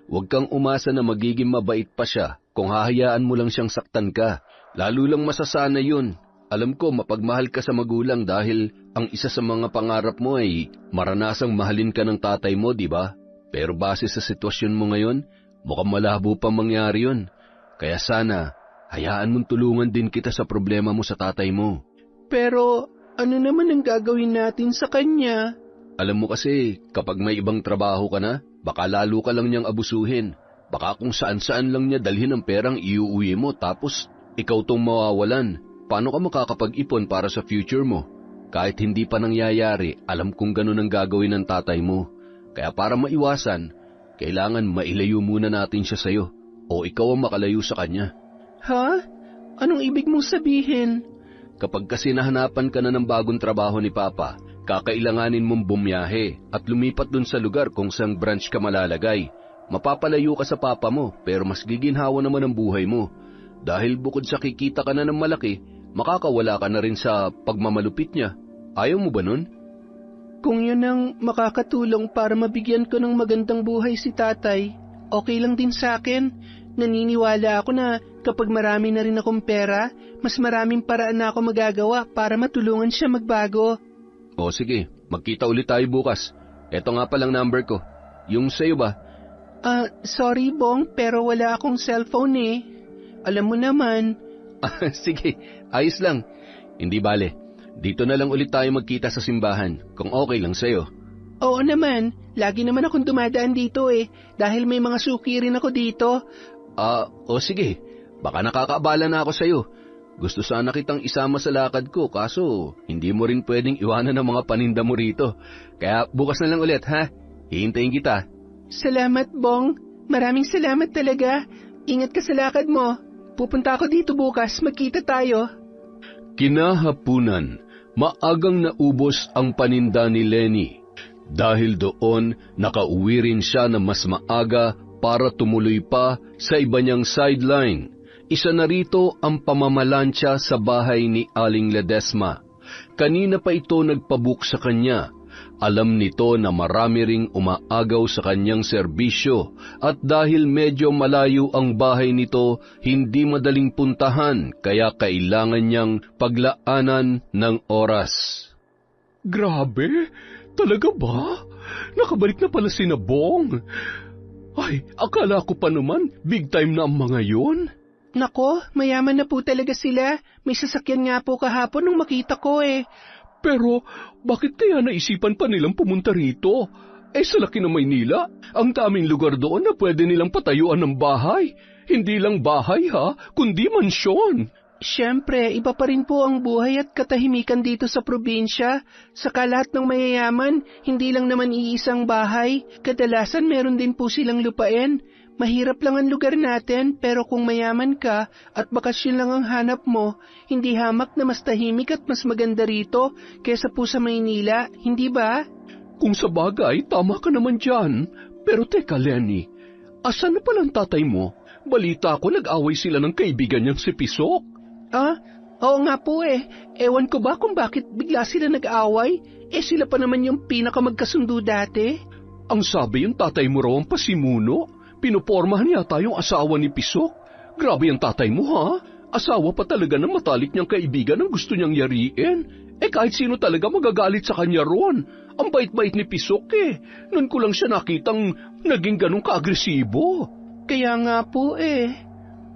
Huwag kang umasa na magiging mabait pa siya kung hahayaan mo lang siyang saktan ka. Lalo lang masasana yun. Alam ko mapagmahal ka sa magulang dahil ang isa sa mga pangarap mo ay maranasang mahalin ka ng tatay mo, di ba? Pero base sa sitwasyon mo ngayon, mukhang malabo pa mangyari yun. Kaya sana, hayaan mong tulungan din kita sa problema mo sa tatay mo. Pero ano naman ang gagawin natin sa kanya? Alam mo kasi, kapag may ibang trabaho ka na, baka lalo ka lang niyang abusuhin. Baka kung saan-saan lang niya dalhin ang perang iuuwi mo tapos ikaw tong mawawalan. Paano ka makakapag-ipon para sa future mo? Kahit hindi pa nangyayari, alam kong ganun ang gagawin ng tatay mo. Kaya para maiwasan, kailangan mailayo muna natin siya sa'yo o ikaw ang makalayo sa kanya. Ha? Anong ibig mong sabihin? Kapag kasi nahanapan ka na ng bagong trabaho ni Papa, kakailanganin mong bumiyahe at lumipat dun sa lugar kung saang branch ka malalagay. Mapapalayo ka sa Papa mo pero mas giginhawa naman ang buhay mo. Dahil bukod sa kikita ka na ng malaki, makakawala ka na rin sa pagmamalupit niya. Ayaw mo ba nun? Kung yun ang makakatulong para mabigyan ko ng magandang buhay si tatay, okay lang din sa akin. Naniniwala ako na kapag marami na rin akong pera, mas maraming paraan na ako magagawa para matulungan siya magbago. O sige, magkita ulit tayo bukas. Eto nga palang number ko. Yung sa'yo ba? Sorry Bong, pero wala akong cellphone eh. Alam mo naman. Sige, ayos lang. Hindi bale. Dito na lang ulit tayo magkita sa simbahan, kung okay lang sa'yo. Oo naman, lagi naman akong dumadaan dito eh, dahil may mga suki rin ako dito. Sige, baka nakakaabala na ako sa'yo. Gusto sana kitang isama sa lakad ko, kaso hindi mo rin pwedeng iwanan ng mga paninda mo rito. Kaya bukas na lang ulit, ha? Hihintayin kita. Salamat, Bong. Maraming salamat talaga. Ingat ka sa lakad mo. Pupunta ako dito bukas, magkita tayo. Kinahapunan, maagang naubos ang paninda ni Lenny. Dahil doon, nakauwi rin siya na mas maaga para tumuloy pa sa iba niyang sideline. Isa na rito ang pamamalansya sa bahay ni Aling Ledesma. Kanina pa ito nagpabook sa kanya. Alam nito na marami ring umaagaw sa kanyang serbisyo at dahil medyo malayo ang bahay nito, hindi madaling puntahan kaya kailangan niyang paglaanan ng oras. Grabe? Talaga ba? Nakabalik na pala si Bong. Ay, akala ko pa naman big time na ang mga yon. Nako, mayaman na po talaga sila. May sasakyan nga po kahapon nung makita ko eh. Pero bakit kaya naisipan pa nilang pumunta rito? Sa laki ng Maynila, ang daming lugar doon na pwede nilang patayuan ng bahay. Hindi lang bahay ha, kundi mansyon. Siyempre, iba pa rin po ang buhay at katahimikan dito sa probinsya. Saka lahat ng mayayaman, hindi lang naman iisang bahay. Kadalasan meron din po silang lupain. Mahirap lang ang lugar natin, pero kung mayaman ka at bakasyon lang ang hanap mo, hindi hamak na mas tahimik at mas maganda rito kesa po sa Maynila, hindi ba? Kung sa bagay, tama ka naman dyan. Pero teka, Lenny, asan na palang tatay mo? Balita ko nag-away sila ng kaibigan niyang si Pisok. Oo nga po eh. Ewan ko ba kung bakit bigla sila nag-away? Sila pa naman yung pinakamagkasundo dati. Ang sabi yung tatay mo raw ang pasimuno. Pinupormahan yata yung asawa ni Pisok. Grabe ang tatay mo ha. Asawa pa talaga ng matalik niyang kaibigan ang gusto niyang yariin. Kahit sino talaga magagalit sa kanya ron. Ang bait-bait ni Pisok eh. Noon ko lang siya nakitang naging ganun ka-agresibo. Kaya nga po eh.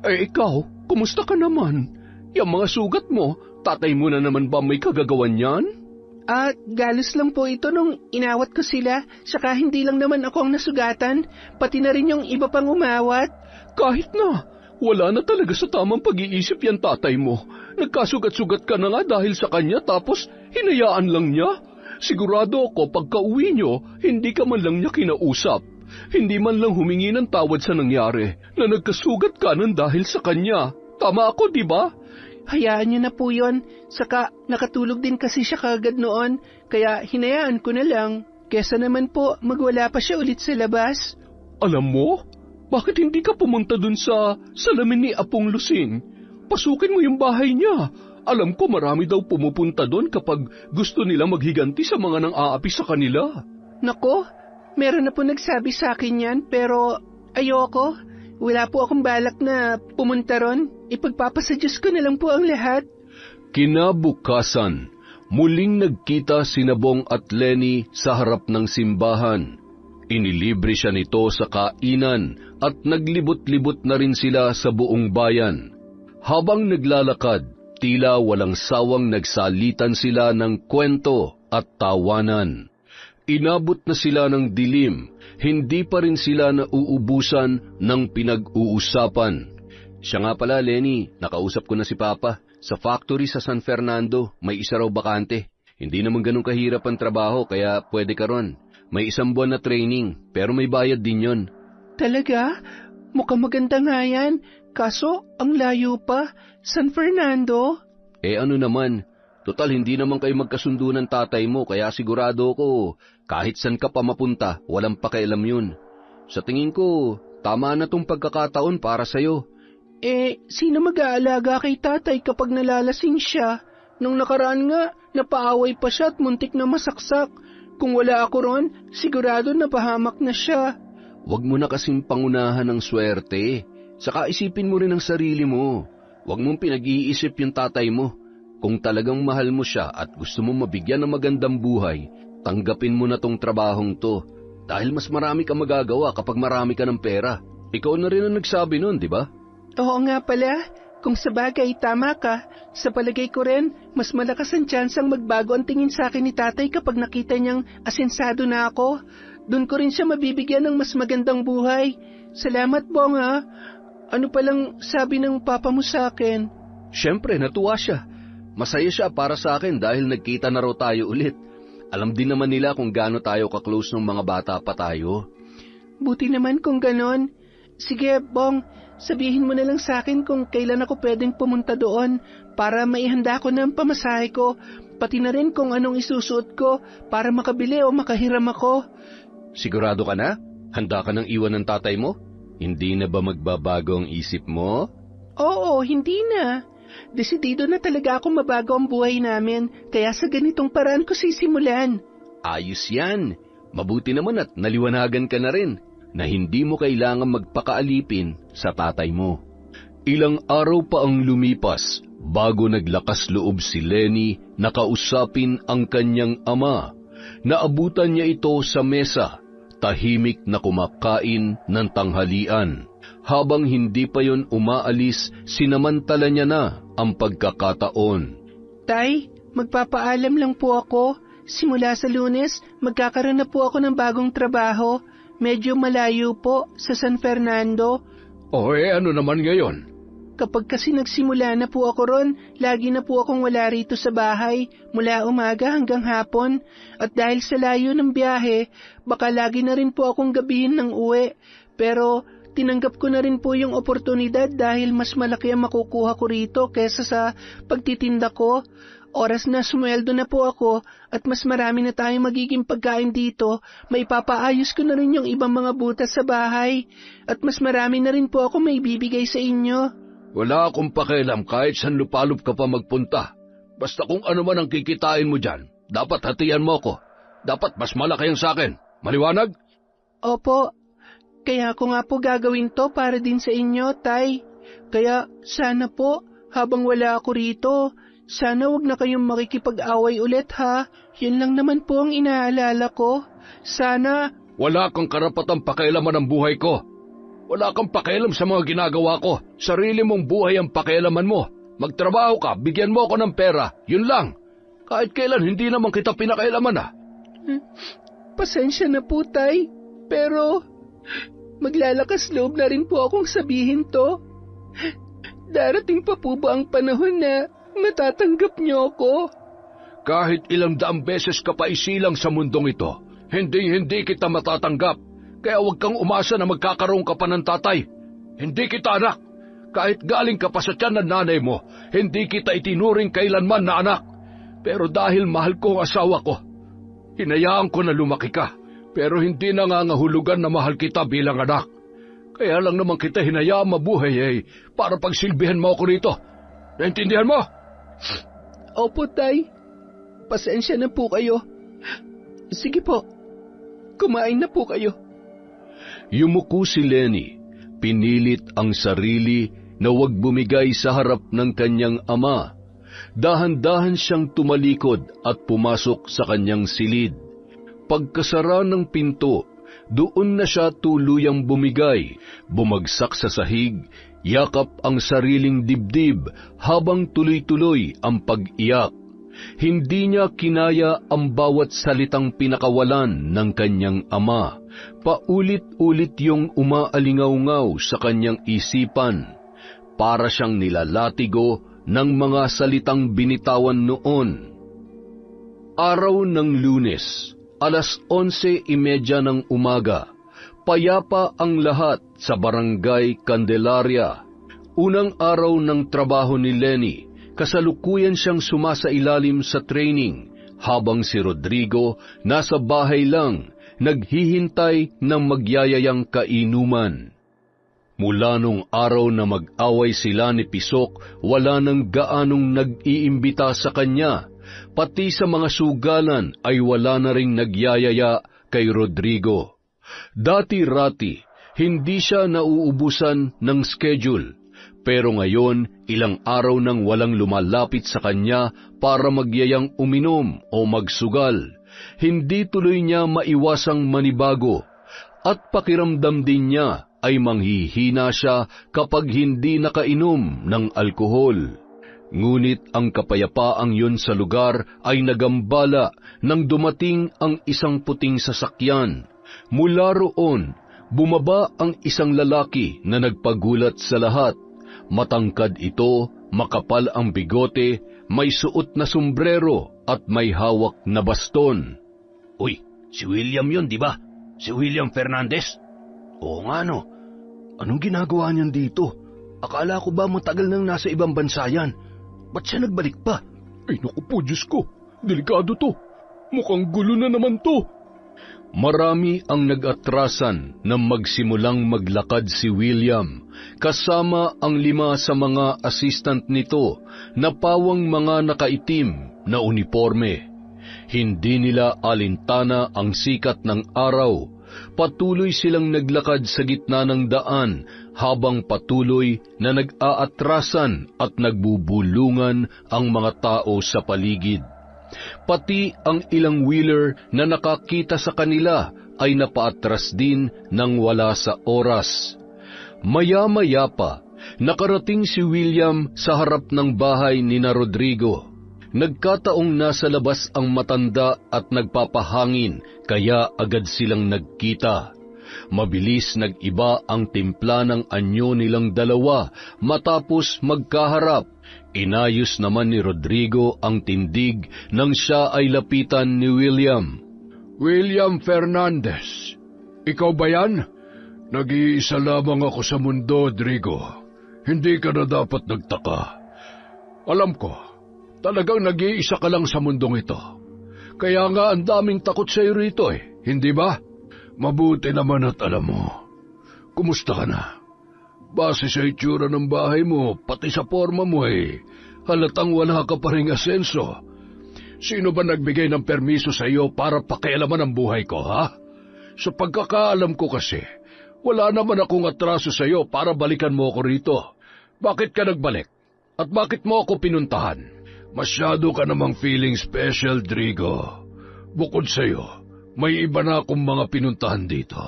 Ikaw, kumusta ka naman? Yung mga sugat mo, tatay mo na naman ba may kagagawan yan? Galos lang po ito nung inawat ko sila, saka hindi lang naman ako ang nasugatan, pati na rin yung iba pang umawat. Kahit na, wala na talaga sa tamang pag-iisip yan tatay mo. Nagkasugat-sugat ka na nga dahil sa kanya tapos hinayaan lang niya. Sigurado ako pagka-uwi nyo, hindi ka man lang niya kinausap. Hindi man lang humingi ng tawad sa nangyari na nagkasugat ka ng dahil sa kanya. Tama ako, di ba? Hayaan niyo na po yun. Saka nakatulog din kasi siya kagad noon, kaya hinayaan ko na lang. Kesa naman po magwala pa siya ulit sa labas. Alam mo, bakit hindi ka pumunta dun sa salamin ni Apong Lusing? Pasukin mo yung bahay niya. Alam ko marami daw pumupunta doon kapag gusto nila maghiganti sa mga nang-aapi sa kanila. Nako, meron na po nagsabi sa akin yan, pero ayoko. Wala po akong balak na pumunta ron. Ipagpapasa Diyos ko na lang po ang lahat. Kinabukasan, muling nagkita sina Bong at Lenny sa harap ng simbahan. Inilibre siya nito sa kainan at naglibot-libot na rin sila sa buong bayan. Habang naglalakad, tila walang sawang nagsalitan sila ng kwento at tawanan. Inabot na sila ng dilim, hindi pa rin sila nauubusan ng pinag-uusapan. Siya nga pala, Lenny, nakausap ko na si Papa. Sa factory sa San Fernando, may isa raw bakante. Hindi naman ganun kahirap ang trabaho, kaya pwede ka ron. May 1 buwan na training, pero may bayad din yon. Talaga? Mukhang maganda nga yan. Kaso, ang layo pa. San Fernando? Ano naman, total hindi naman kayo magkasundo ng tatay mo, kaya sigurado ko, kahit san ka pa mapunta, walang pakialam yun. Sa tingin ko, tama na tong pagkakataon para sa'yo. Sino mag-aalaga kay tatay kapag nalalasing siya? Nung nakaraan nga, napaaway pa siya at muntik na masaksak. Kung wala ako ron, sigurado napahamak na siya. Huwag mo na kasing pangunahan ng swerte. Saka isipin mo rin ang sarili mo. Huwag mong pinag-iisip yung tatay mo. Kung talagang mahal mo siya at gusto mo mabigyan ng magandang buhay, tanggapin mo na tong trabahong to. Dahil mas marami kang magagawa kapag marami ka ng pera. Ikaw na rin ang nagsabi nun, di ba? Oo nga pala, kung sabagay tama ka, sa palagay ko rin, mas malakas ang tsansang magbago ang tingin sa akin ni tatay kapag nakita niyang asensado na ako. Doon ko rin siya mabibigyan ng mas magandang buhay. Salamat, Bong, ha? Ano palang sabi ng papa mo sa akin? Siyempre, natuwa siya. Masaya siya para sa akin dahil nagkita na raw tayo ulit. Alam din naman nila kung gaano tayo ka-close nung mga bata pa tayo. Buti naman kung ganon. Sige, Bong, sabihin mo na lang sa akin kung kailan ako pwedeng pumunta doon para maihanda ko ng pamasahe ko, pati na rin kung anong isusuot ko para makabili o makahiram ako. Sigurado ka na? Handa ka nang iwan ng tatay mo? Hindi na ba magbabago ang isip mo? Oo, hindi na. Desidido na talaga akong mabago ang buhay namin, kaya sa ganitong paraan ko sisimulan. Ayos yan. Mabuti naman at naliwanagan ka na rin na hindi mo kailangan magpakaalipin sa tatay mo. Ilang araw pa ang lumipas bago naglakas loob si Lenny na kausapin ang kanyang ama. Naabutan niya ito sa mesa, tahimik na kumakain ng tanghalian. Habang hindi pa yon umaalis, sinamantala niya na ang pagkakataon. Tay, magpapaalam lang po ako. Simula sa Lunes, magkakaroon na po ako ng bagong trabaho. Medyo malayo po, sa San Fernando. Ano naman ngayon? Kapag kasi nagsimula na po ako ron, lagi na po akong wala rito sa bahay, mula umaga hanggang hapon. At dahil sa layo ng biyahe, baka lagi na rin po akong gabihin ng uwi. Pero tinanggap ko na rin po yung oportunidad dahil mas malaki ang makukuha ko rito kesa sa pagtitinda ko. Oras na sumweldo na po ako at mas marami na tayong magiging pagkain dito, may papaayos ko na rin yung ibang mga butas sa bahay at mas marami na rin po ako may bibigay sa inyo. Wala akong pakialam kahit saan lupalop ka pa magpunta. Basta kung ano man ang kikitain mo dyan, dapat hatian mo ko. Dapat mas malaki ang sakin. Maliwanag? Opo, kaya ko nga po gagawin to para din sa inyo, Tay. Kaya sana po, habang wala ako rito, sana wag na kayong makikipag-away ulit ha. Yun lang naman po ang inaalala ko. Sana... Wala kang karapatang pakialaman ang buhay ko. Wala kang pakialam sa mga ginagawa ko. Sarili mong buhay ang pakialaman mo. Magtrabaho ka, bigyan mo ako ng pera. Yun lang. Kahit kailan hindi naman kita pinakailaman ah. Pasensya na po, Tay. Pero maglalakas loob na rin po akong sabihin to. Darating pa po ba ang panahon na matatanggap niyo ako? Kahit ilang daang beses ka pa isilang sa mundong ito, hindi kita matatanggap. Kaya huwag kang umasa na magkakaroon ka pa ng tatay. Hindi kita anak. Kahit galing ka pa sa tiyan ng nanay mo, hindi kita itinuring kailanman na anak. Pero dahil mahal ko ang asawa ko, hinayaan ko na lumaki ka. Pero hindi nangangahulugan na mahal kita bilang anak. Kaya lang naman kita hinayaan mabuhay para pagsilbihan mo ako rito. Naintindihan mo? Opo, Tay. Pasensya na po kayo. Sige po, kumain na po kayo. Yumuko si Lenny, pinilit ang sarili na huwag bumigay sa harap ng kanyang ama. Dahan-dahan siyang tumalikod at pumasok sa kanyang silid. Pagkasara ng pinto, doon na siya tuluyang bumigay, bumagsak sa sahig, yakap ang sariling dibdib habang tuloy-tuloy ang pag-iyak. Hindi niya kinaya ang bawat salitang pinakawalan ng kanyang ama. Paulit-ulit yung umaalingaw-ngaw sa kanyang isipan. Para siyang nilalatigo ng mga salitang binitawan noon. Araw ng Lunes, 11:30 ng umaga. Payapa ang lahat sa Barangay Candelaria. Unang araw ng trabaho ni Lenny. Kasalukuyan siyang sumasailalim sa training, habang si Rodrigo nasa bahay lang, naghihintay ng magyayayang kainuman. Mula nung araw na mag-away sila ni Pisok, wala nang gaanong nag-iimbita sa kanya, pati sa mga sugalan ay wala na ring nagyayaya kay Rodrigo. Dati-rati, hindi siya nauubusan ng schedule. Pero ngayon, ilang araw nang walang lumalapit sa kanya para magyayang uminom o magsugal. hindi tuloy niya maiwasang manibago at pakiramdam din niya ay manghihina siya kapag hindi nakainom ng alkohol. Ngunit ang kapayapaang yun sa lugar ay nagambala nang dumating ang isang puting sasakyan. Mula roon, bumaba ang isang lalaki na nagpagulat sa lahat. Matangkad ito, makapal ang bigote, may suot na sombrero at may hawak na baston. Uy, si William yun, di ba? Si William Fernandez? Oo nga no. Anong ginagawa niyan dito? Akala ko ba matagal nang nasa ibang bansa yan? Ba't siya nagbalik pa? Ay naku po, Diyos ko. Delikado to. Mukhang gulo na naman to. Marami ang nag-atrasan na magsimulang maglakad si William, kasama ang 5 sa mga assistant nito na pawang mga nakaitim na uniforme. Hindi nila alintana ang sikat ng araw. Patuloy silang naglakad sa gitna ng daan habang patuloy na nag-aatrasan at nagbubulungan ang mga tao sa paligid. Pati ang ilang wheeler na nakakita sa kanila ay napaatras din nang wala sa oras. Maya-maya pa, nakarating si William sa harap ng bahay ni na Rodrigo. Nagkataong nasa labas ang matanda at nagpapahangin, kaya agad silang nagkita. Mabilis nag-iba ang timpla ng anyo nilang dalawa matapos magkaharap. Inayos naman ni Rodrigo ang tindig nang siya ay lapitan ni William. William Fernandez, ikaw ba yan? Nag-iisa lamang ako sa mundo, Rodrigo. Hindi ka na dapat nagtaka. Alam ko, talagang nag-iisa ka lang sa mundong ito. Kaya nga ang daming takot sa iyo rito hindi ba? Mabuti naman at alam mo. Kumusta ka na? Base sa itsura ng bahay mo, pati sa forma mo halatang wala ka pa ring asenso. Sino ba nagbigay ng permiso sa iyo para pakialaman ang buhay ko, ha? Sa pagkakaalam ko kasi, wala naman akong atraso sa iyo para balikan mo ako rito. Bakit ka nagbalik? At bakit mo ako pinuntahan? Masyado ka namang feeling special, Drigo. Bukod sa iyo, may iba na akong mga pinuntahan dito.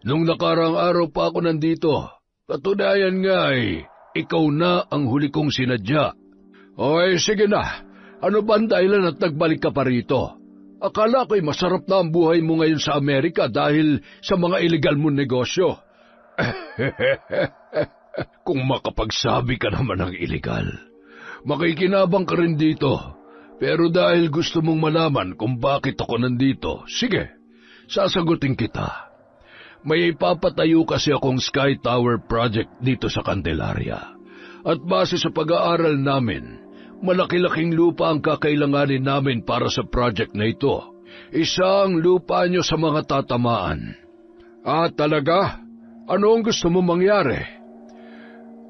Nung nakarang araw pa ako nandito, katunayan nga ikaw na ang huli kong sinadya. Okay, sige na. Ano ba ang dahilan at nagbalik ka pa rito? Akala ko'y masarap na ang buhay mo ngayon sa Amerika dahil sa mga illegal mong negosyo. Kung makapagsabi ka naman ng illegal, makikinabang ka rin dito. Pero dahil gusto mong malaman kung bakit ako nandito, sige, sasagutin kita. May ipapatayo kasi akong Sky Tower project dito sa Candelaria. At base sa pag-aaral namin, malaki-laking lupa ang kakailanganin namin para sa project na ito. Isa ang lupa nyo sa mga tatamaan. Ah, talaga? Ano ang gusto mo mangyari?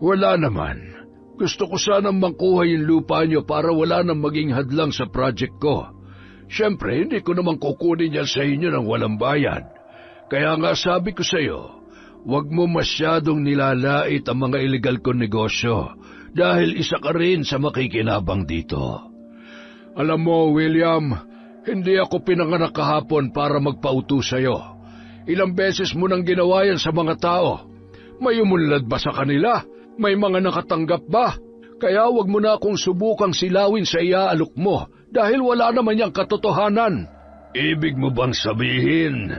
Wala naman. Gusto ko sanang makuha yung lupa nyo para wala nang maging hadlang sa project ko. Siyempre, hindi ko naman kukunin yan sa inyo ng walang bayad. Kaya nga sabi ko sa iyo, huwag mo masyadong nilalait ang mga illegal kong negosyo dahil isa ka rin sa makikinabang dito. Alam mo, William, hindi ako pinanganak kahapon para magpauto sa iyo. Ilang beses mo nang ginawa yan sa mga tao. May umunlad ba sa kanila? May mga nakatanggap ba? Kaya huwag mo na akong subukang silawin sa iaalok mo dahil wala naman yang katotohanan. Ibig mo bang sabihin,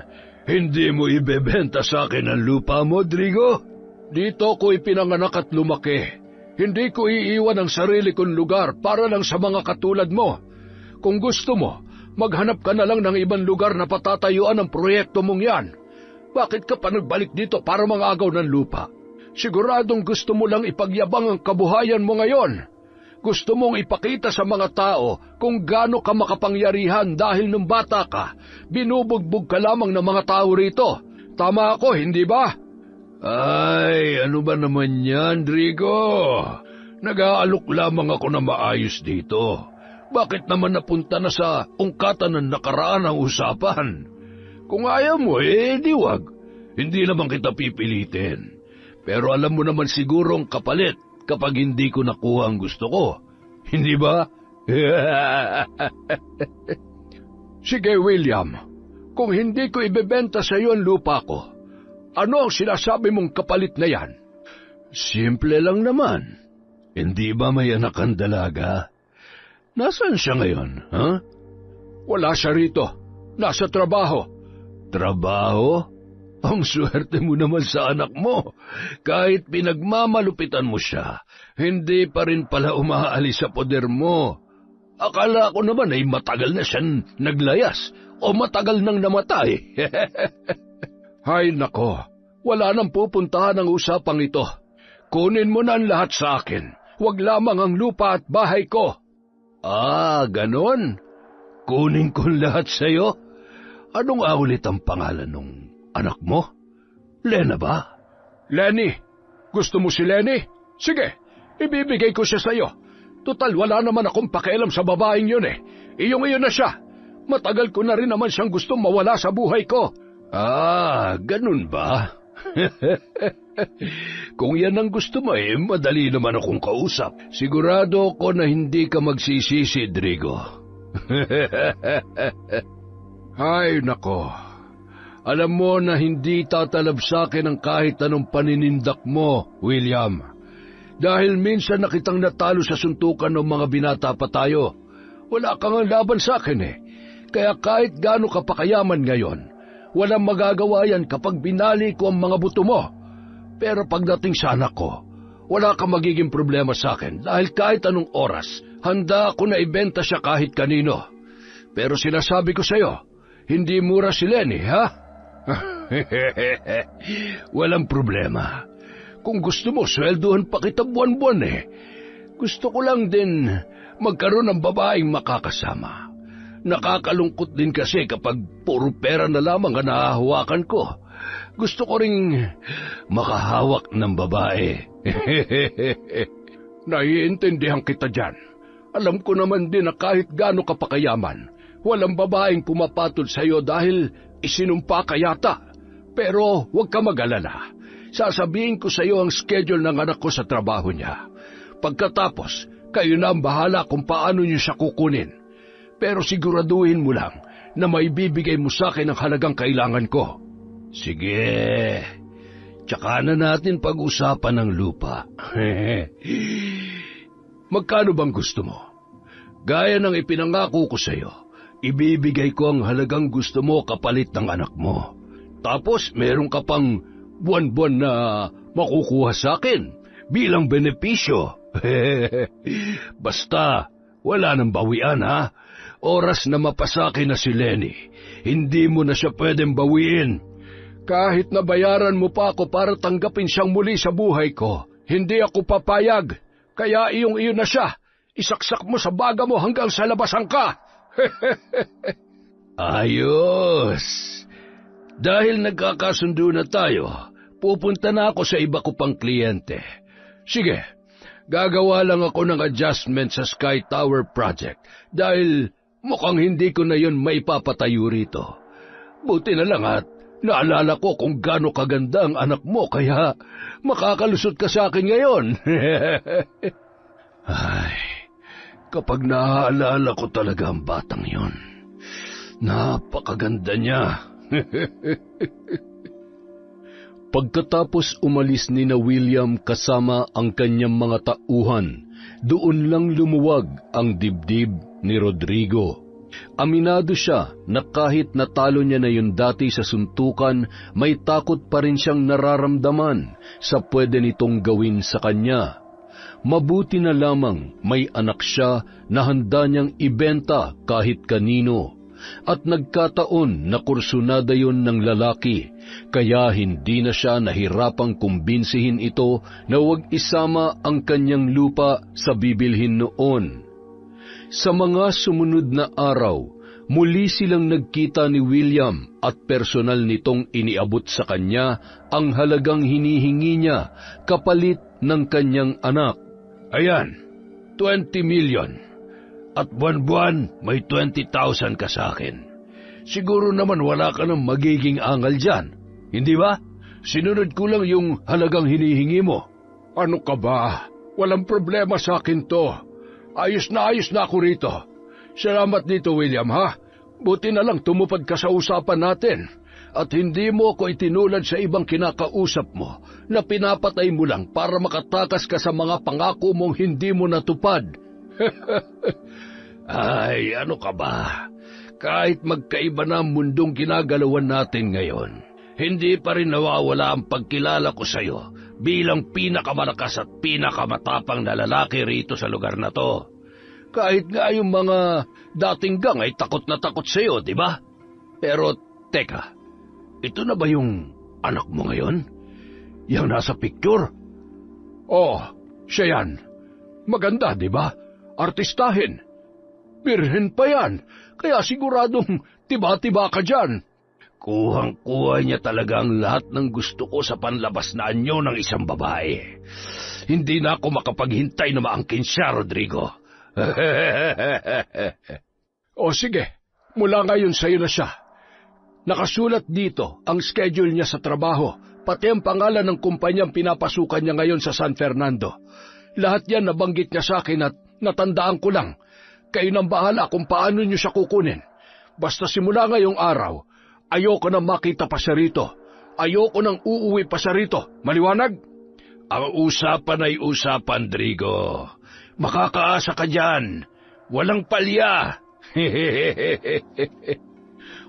hindi mo ibebenta sa akin ang lupa mo, Drigo? Dito ko ipinanganak at lumaki. Hindi ko iiwan ang sarili kong lugar para lang sa mga katulad mo. Kung gusto mo, maghanap ka na lang ng ibang lugar na patatayuan ang proyekto mong yan. Bakit ka pa nagbalik dito para mangagaw ng lupa? Siguradong gusto mo lang ipagyabang ang kabuhayan mo ngayon. Gusto mong ipakita sa mga tao kung gaano ka makapangyarihan dahil nung bata ka, binubugbog ka lamang ng mga tao rito. Tama ako, hindi ba? Ay, ano ba naman yan, Drigo? Nag-aalok lamang ako na maayos dito. Bakit naman napunta na sa ungkatan ng nakaraan ang usapan? Kung ayaw mo, di wag. Hindi naman kita pipilitin. Pero alam mo naman siguro ang kapalit kapag hindi ko nakuha ang gusto ko. Hindi ba? Sige, William. Kung hindi ko ibebenta sa iyo ang lupa ko, ano ang sinasabi mong kapalit na yan? Simple lang naman. Hindi ba may anak ang dalaga? Nasaan siya ngayon, ha? Wala siya rito. Nasa trabaho. Trabaho? Ang swerte mo naman sa anak mo. Kahit pinagmamalupitan mo siya, hindi pa rin pala umaalis sa poder mo. Akala ko naman ay matagal na siyang naglayas o matagal nang namatay. Hay nako, wala nang pupuntahan ang usapang ito. Kunin mo na ang lahat sa akin. Huwag lamang ang lupa at bahay ko. Ah, ganon? Kunin ko lahat sa'yo? Anong ulit ang pangalan ng anak mo? Lena ba? Lenny. Gusto mo si Lenny? Sige, ibibigay ko siya sa'yo. Total, wala naman akong pakialam sa babaeng yun eh. Iyong-iyo na siya. Matagal ko na rin naman siyang gustong mawala sa buhay ko. Ah, ganun ba? Kung yan ang gusto mo madali naman akong kausap. Sigurado ko na hindi ka magsisisi, Drigo. Ay, nako. Alam mo na hindi tatalab sa akin ang kahit anong paninindak mo, William. Dahil minsan na kitang natalo sa suntukan ng mga binata pa tayo. Wala kang laban sa akin eh. Kaya kahit gaano ka pakayaman ngayon, walang magagawa yan kapag binali ko ang mga buto mo. Pero pagdating sa anak ko, wala kang magiging problema sa akin dahil kahit anong oras, handa ako na ibenta siya kahit kanino. Pero sinasabi ko sa'yo, hindi mura si Lenny, ha? Walang problema. Kung gusto mo, sweldohan pa kita buwan-buwan eh. Gusto ko lang din magkaroon ng babaeng makakasama. Nakakalungkot din kasi kapag puro pera na lamang ang nahahawakan ko. Gusto ko ring makahawak ng babae. Naiintindihan kita dyan. Alam ko naman din na kahit gaano ka pakayaman, walang babaeng pumapatol sa iyo dahil isinumpa ka yata. Pero huwag ka mag-alala. Sasabihin ko sa iyo ang schedule ng anak ko sa trabaho niya. Pagkatapos, kayo na ang bahala kung paano niyo siya kukunin. Pero siguraduhin mo lang na maibibigay mo sa akin ang halagang kailangan ko. Sige, tsaka na natin pag-usapan ng lupa. Magkano bang gusto mo? Gaya ng ipinangako ko sa iyo, ibibigay ko ang halagang gusto mo kapalit ng anak mo. Tapos meron ka pang buwan-buwan na makukuha sa akin bilang benepisyo. Basta, wala nang bawian ha. Oras na mapasaki na si Lenny, hindi mo na siya pwedeng bawiin. Kahit na bayaran mo pa ako para tanggapin siyang muli sa buhay ko, hindi ako papayag. Kaya iyong-iyo na siya. Isaksak mo sa baga mo hanggang sa labasan ka. Ayos. Dahil nagkakasundo na tayo, pupunta na ako sa iba ko pang kliyente. Sige, gagawa lang ako ng adjustment sa Sky Tower project dahil mukhang hindi ko na yun maipapatayo rito. Buti na lang at naalala ko kung gaano kaganda ang anak mo kaya makakalusot ka sa akin ngayon. Ay, kapag naaalala ko talaga ang batang yon, napakaganda niya. Pagkatapos umalis ni na William kasama ang kanyang mga tauhan, doon lang lumuwag ang dibdib ni Rodrigo. Aminado siya na kahit natalo niya na yun dati sa suntukan, may takot pa rin siyang nararamdaman sa pwede nitong gawin sa kanya. Mabuti na lamang may anak siya na handa niyang ibenta kahit kanino. At nagkataon na kursunada yun ng lalaki, kaya hindi na siya nahirapang kumbinsihin ito na huwag isama ang kanyang lupa sa bibilhin noon. Sa mga sumunod na araw, muli silang nagkita ni William at personal nitong iniabot sa kanya ang halagang hinihingi niya kapalit ng kanyang anak. Ayan, 20 million. At buwan-buwan may 20,000 ka sa akin. Siguro naman wala ka ng magiging angal dyan, hindi ba? Sinunod ko lang yung halagang hinihingi mo. Ano ka ba? Walang problema sa akin to. Ayos na ako rito. Salamat dito, William, ha? Buti na lang tumupad ka sa usapan natin at hindi mo ko itinulad sa ibang kinakausap mo na pinapatay mo lang para makatakas ka sa mga pangako mong hindi mo natupad. Ay, ano ka ba? Kahit magkaiba na ang mundong ginagalawan natin ngayon, hindi pa rin nawawala ang pagkilala ko sa iyo bilang pinakamalakas at pinakamatapang na lalaki rito sa lugar na to. Kahit nga yung mga dating gang ay takot na takot sa iyo, di ba? Pero teka, ito na ba yung anak mo ngayon? Yang nasa picture? Oh, siya yan. Maganda, di ba? Artistahin. Birhen pa yan, kaya siguradong tiba-tiba ka dyan. Kuhang-kuha niya talaga ang lahat ng gusto ko sa panlabas na anyo ng isang babae. Hindi na ako makapaghintay na maangkin siya, Rodrigo. O sige, mula ngayon sa'yo na siya. Nakasulat dito ang schedule niya sa trabaho, pati ang pangalan ng kumpanyang pinapasukan niya ngayon sa San Fernando. Lahat yan nabanggit niya sa akin at natandaan ko lang. Kayo nang bahala kung paano niyo siya kukunin. Basta simula ngayong araw, ayoko nang makita pa siya rito. Ayoko nang uuwi pa siya rito. Maliwanag? Ang usapan ay usapan, Drigo. Makakaasa ka dyan. Walang palya.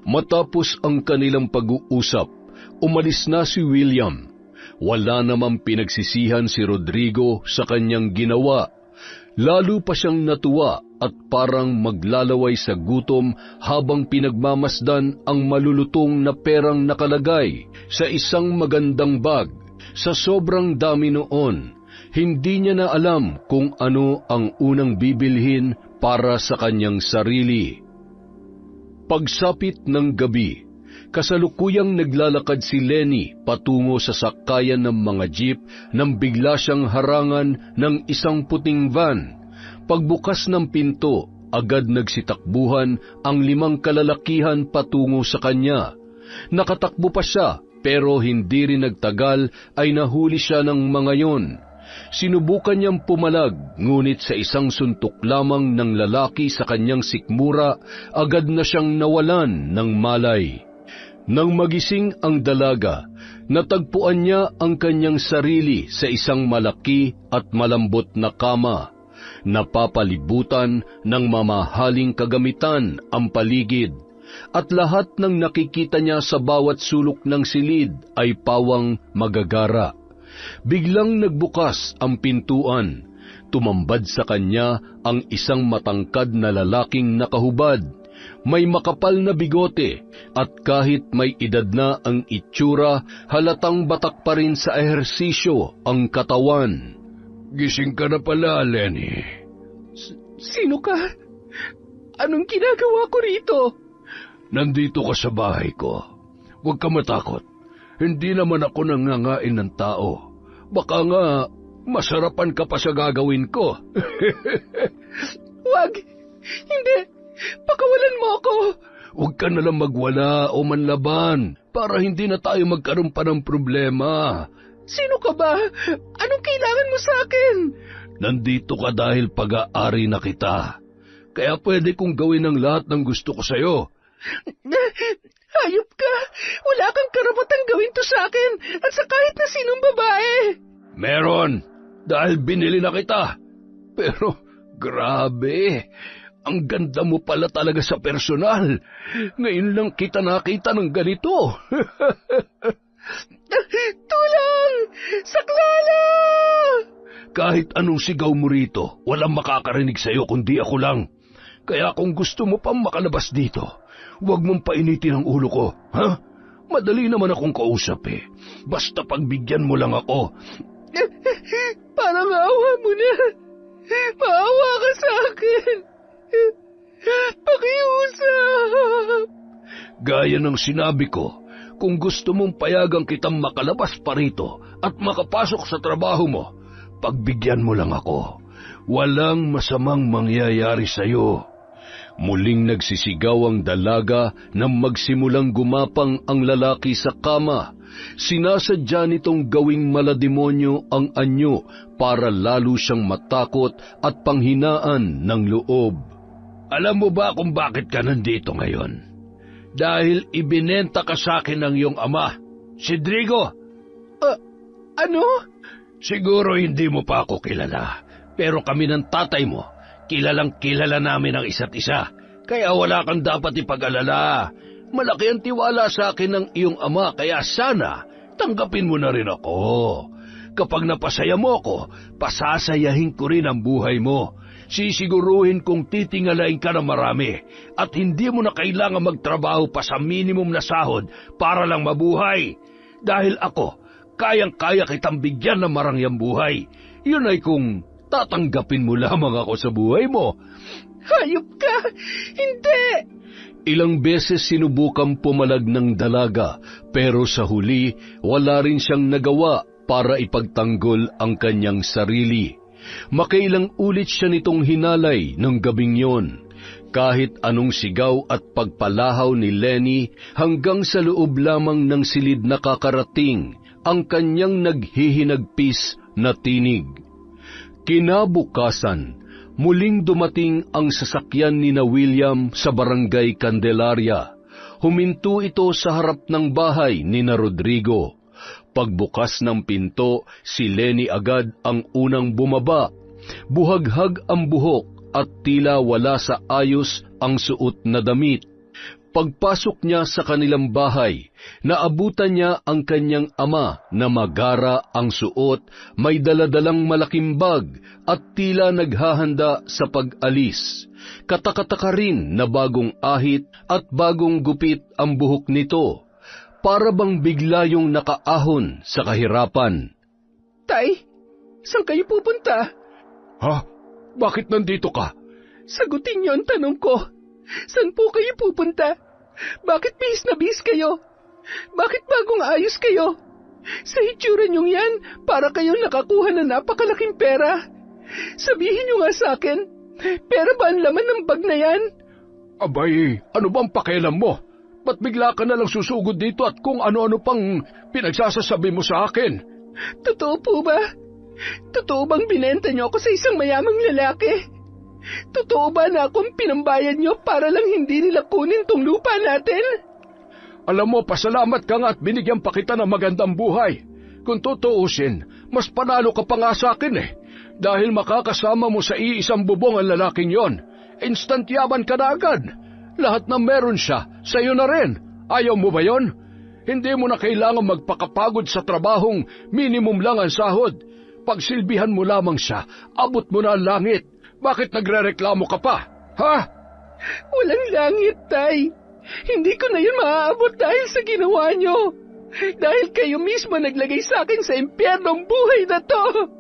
Matapos ang kanilang pag-uusap, umalis na si William. Wala namang pinagsisihan si Rodrigo sa kanyang ginawa. Lalo pa siyang natuwa at parang maglalaway sa gutom habang pinagmamasdan ang malulutong na perang nakalagay sa isang magandang bag. Sa sobrang dami noon, hindi niya na alam kung ano ang unang bibilhin para sa kanyang sarili. Pagsapit ng gabi, kasalukuyang naglalakad si Lenny patungo sa sakayan ng mga jeep nang bigla siyang harangan ng isang puting van. Pagbukas ng pinto, agad nagsitakbuhan ang 5 kalalakihan patungo sa kanya. Nakatakbo pa siya pero hindi rin nagtagal ay nahuli siya ng mga yon. Sinubukan niyang pumalag, ngunit sa isang suntok lamang ng lalaki sa kanyang sikmura, agad na siyang nawalan ng malay. Nang magising ang dalaga, natagpuan niya ang kanyang sarili sa isang malaki at malambot na kama. Napapalibutan ng mamahaling kagamitan ang paligid, at lahat ng nakikita niya sa bawat sulok ng silid ay pawang magagara. Biglang nagbukas ang pintuan. Tumambad sa kanya ang isang matangkad na lalaking nakahubad. May makapal na bigote at kahit may edad na ang itsura, halatang batak pa rin sa ehersisyo ang katawan. Gising ka na pala, Lenny. Sino ka? Anong ginagawa ko rito? Nandito ka sa bahay ko. Huwag ka matakot. Hindi naman ako nangangain ng tao. Baka nga, masarapan ka pa sa gagawin ko. Wag! Hindi! Pakawalan mo ako! Huwag ka nalang magwala o manlaban para hindi na tayo magkaroon pa ng problema. Sino ka ba? Anong kailangan mo sa akin? Nandito ka dahil pag-aari na kita. Kaya pwede kong gawin ang lahat ng gusto ko sa'yo. Hayop ka! Wala kang karapatang gawin to sa akin at sa kahit na sinong babae. Meron, dahil binili na kita. Pero grabe, ang ganda mo pala talaga sa personal. Ngayon lang kita nakita ng ganito. Tulang! Saklala! Kahit anong sigaw mo rito, walang makakarinig sa'yo kundi ako lang. Kaya kung gusto mo pang makalabas dito, huwag mong painitin ang ulo ko, ha? Madali naman akong kausap eh. Basta pagbigyan mo lang ako. Parang awa mo na. Maawa ka sa akin. Pakiusap. Gaya ng sinabi ko, kung gusto mong payagang kitang makalabas pa rito at makapasok sa trabaho mo, pagbigyan mo lang ako. Walang masamang mangyayari sa'yo. Muling nagsisigaw ang dalaga nang magsimulang gumapang ang lalaki sa kama. Sinasadya nitong gawing malademonyo ang anyo para lalo siyang matakot at panghinaan ng loob. Alam mo ba kung bakit ka nandito ngayon? Dahil ibinenta ka sa akin ng iyong ama, si Drigo. Ano? Siguro hindi mo pa ako kilala, pero kami ng tatay mo, kilalang kilala namin ang isa't isa. Kaya wala kang dapat ipag-alala. Malaki ang tiwala sa akin ng iyong ama, kaya sana tanggapin mo na rin ako. Kapag napasaya mo ako, pasasayahin ko rin ang buhay mo. Sisiguruhin kong titingalain ka na marami at hindi mo na kailangan magtrabaho pa sa minimum na sahod para lang mabuhay. Dahil ako, kayang-kaya kitang bigyan ng marangyang buhay. Yun ay kung tatanggapin mo lamang ako sa buhay mo. Hayop ka! Hindi! Ilang beses sinubukang pumalag ng dalaga pero sa huli wala rin siyang nagawa para ipagtanggol ang kanyang sarili. Makailang ulit siya nitong hinalay ng gabing yon. Kahit anong sigaw at pagpalahaw ni Lenny hanggang sa loob lamang ng silid nakakarating ang kanyang naghihinagpis na tinig. Kinabukasan, muling dumating ang sasakyan ni na William sa barangay Candelaria. Huminto ito sa harap ng bahay ni na Rodrigo. Pagbukas ng pinto, si Lenny agad ang unang bumaba. Buhaghag ang buhok at tila wala sa ayos ang suot na damit. Pagpasok niya sa kanilang bahay, naabutan niya ang kanyang ama na magara ang suot, may daladalang malaking bag at tila naghahanda sa pag-alis. Katakataka rin na bagong ahit at bagong gupit ang buhok nito. Para bang bigla yung nakaahon sa kahirapan. Tay, saan kayo pupunta? Ha? Bakit nandito ka? Sagutin niyo ang tanong ko. Saan po kayo pupunta? Bakit bihis na bihis kayo? Bakit bagong ayos kayo? Sa hitsura niyong yan, para kayo nakakuha na napakalaking pera. Sabihin niyo nga sa akin, pera ba ang laman ng bag na yan? Abay, ano bang pakialam mo? Ba't bigla ka na lang susugod dito at kung ano-ano pang pinagsasasabi mo sa akin? Totoo po ba? Totoo bang binenta niyo ako sa isang mayamang lalaki? Totoo ba na akong pinambayad niyo para lang hindi nila kunin tong lupa natin? Alam mo, pasalamat ka nga at binigyan pa kita ng magandang buhay. Kung tutuusin, mas panalo ka pa nga sa akin eh. Dahil makakasama mo sa iisang bubong ang lalaking yon. Instant yaman ka na agad. Lahat na meron siya, sa'yo na rin. Ayaw mo ba yon? Hindi mo na kailangan magpakapagod sa trabahong minimum lang ang sahod. Pagsilbihan mo lamang siya, abot mo na ang langit. Bakit nagrereklamo ka pa? Ha? Walang langit, Tay. Hindi ko na yun maaabot dahil sa ginawa niyo. Dahil kayo mismo naglagay sa akin sa impyernong buhay na to.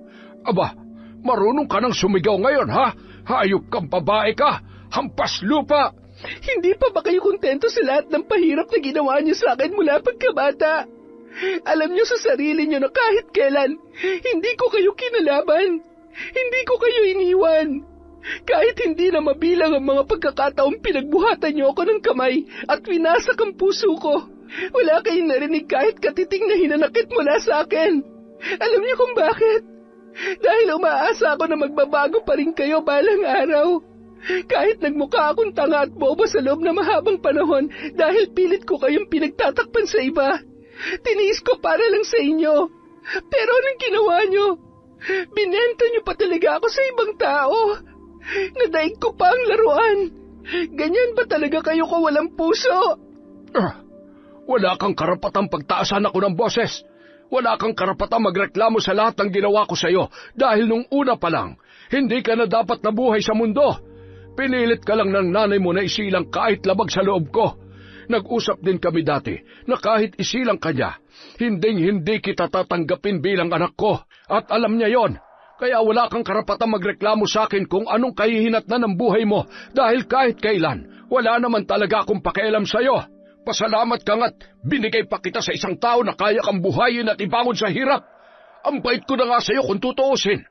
Aba, marunong ka nang sumigaw ngayon, ha? Hayop kang babae ka. Hampas lupa. Hindi pa ba kayo kontento sa lahat ng pahirap na ginawa niyo sa akin mula pagkabata? Alam niyo sa sarili niyo na kahit kailan, hindi ko kayo kinalaban. Hindi ko kayo iniwan. Kahit hindi na mabilang ang mga pagkakataong pinagbuhatan niyo ako ng kamay at winasak ang puso ko, wala kayong narinig kahit katiting na hinanakit mula sa akin. Alam niyo kung bakit? Dahil umaasa ako na magbabago pa rin kayo balang araw. Kahit nagmukha akong tanga at bobo sa loob na mahabang panahon dahil pilit ko kayong pinagtatakpan sa iba. Tiniis ko para lang sa inyo. Pero anong ginawa nyo? Binenta nyo pa talaga ako sa ibang tao. Nadaig ko pa ang laruan. Ganyan ba talaga kayo kawalang puso? Wala kang karapatang pagtaasan ako ng boses. Wala kang karapatang magreklamo sa lahat ng ginawa ko sa iyo dahil nung una pa lang, hindi ka na dapat nabuhay sa mundo. Pinilit ka lang ng nanay mo na isilang kahit labag sa loob ko. Nag-usap din kami dati na kahit isilang kanya, hinding-hindi kita tatanggapin bilang anak ko. At alam niya yon. Kaya wala kang karapatang magreklamo sa akin kung anong kahihinatnan ng buhay mo dahil kahit kailan, wala naman talaga akong pakialam sa iyo. Pasalamat ka nga't binigay pa kita sa isang tao na kaya kang buhayin at ibangon sa hirap. Ang bait ko na nga sa iyo kung tutuusin.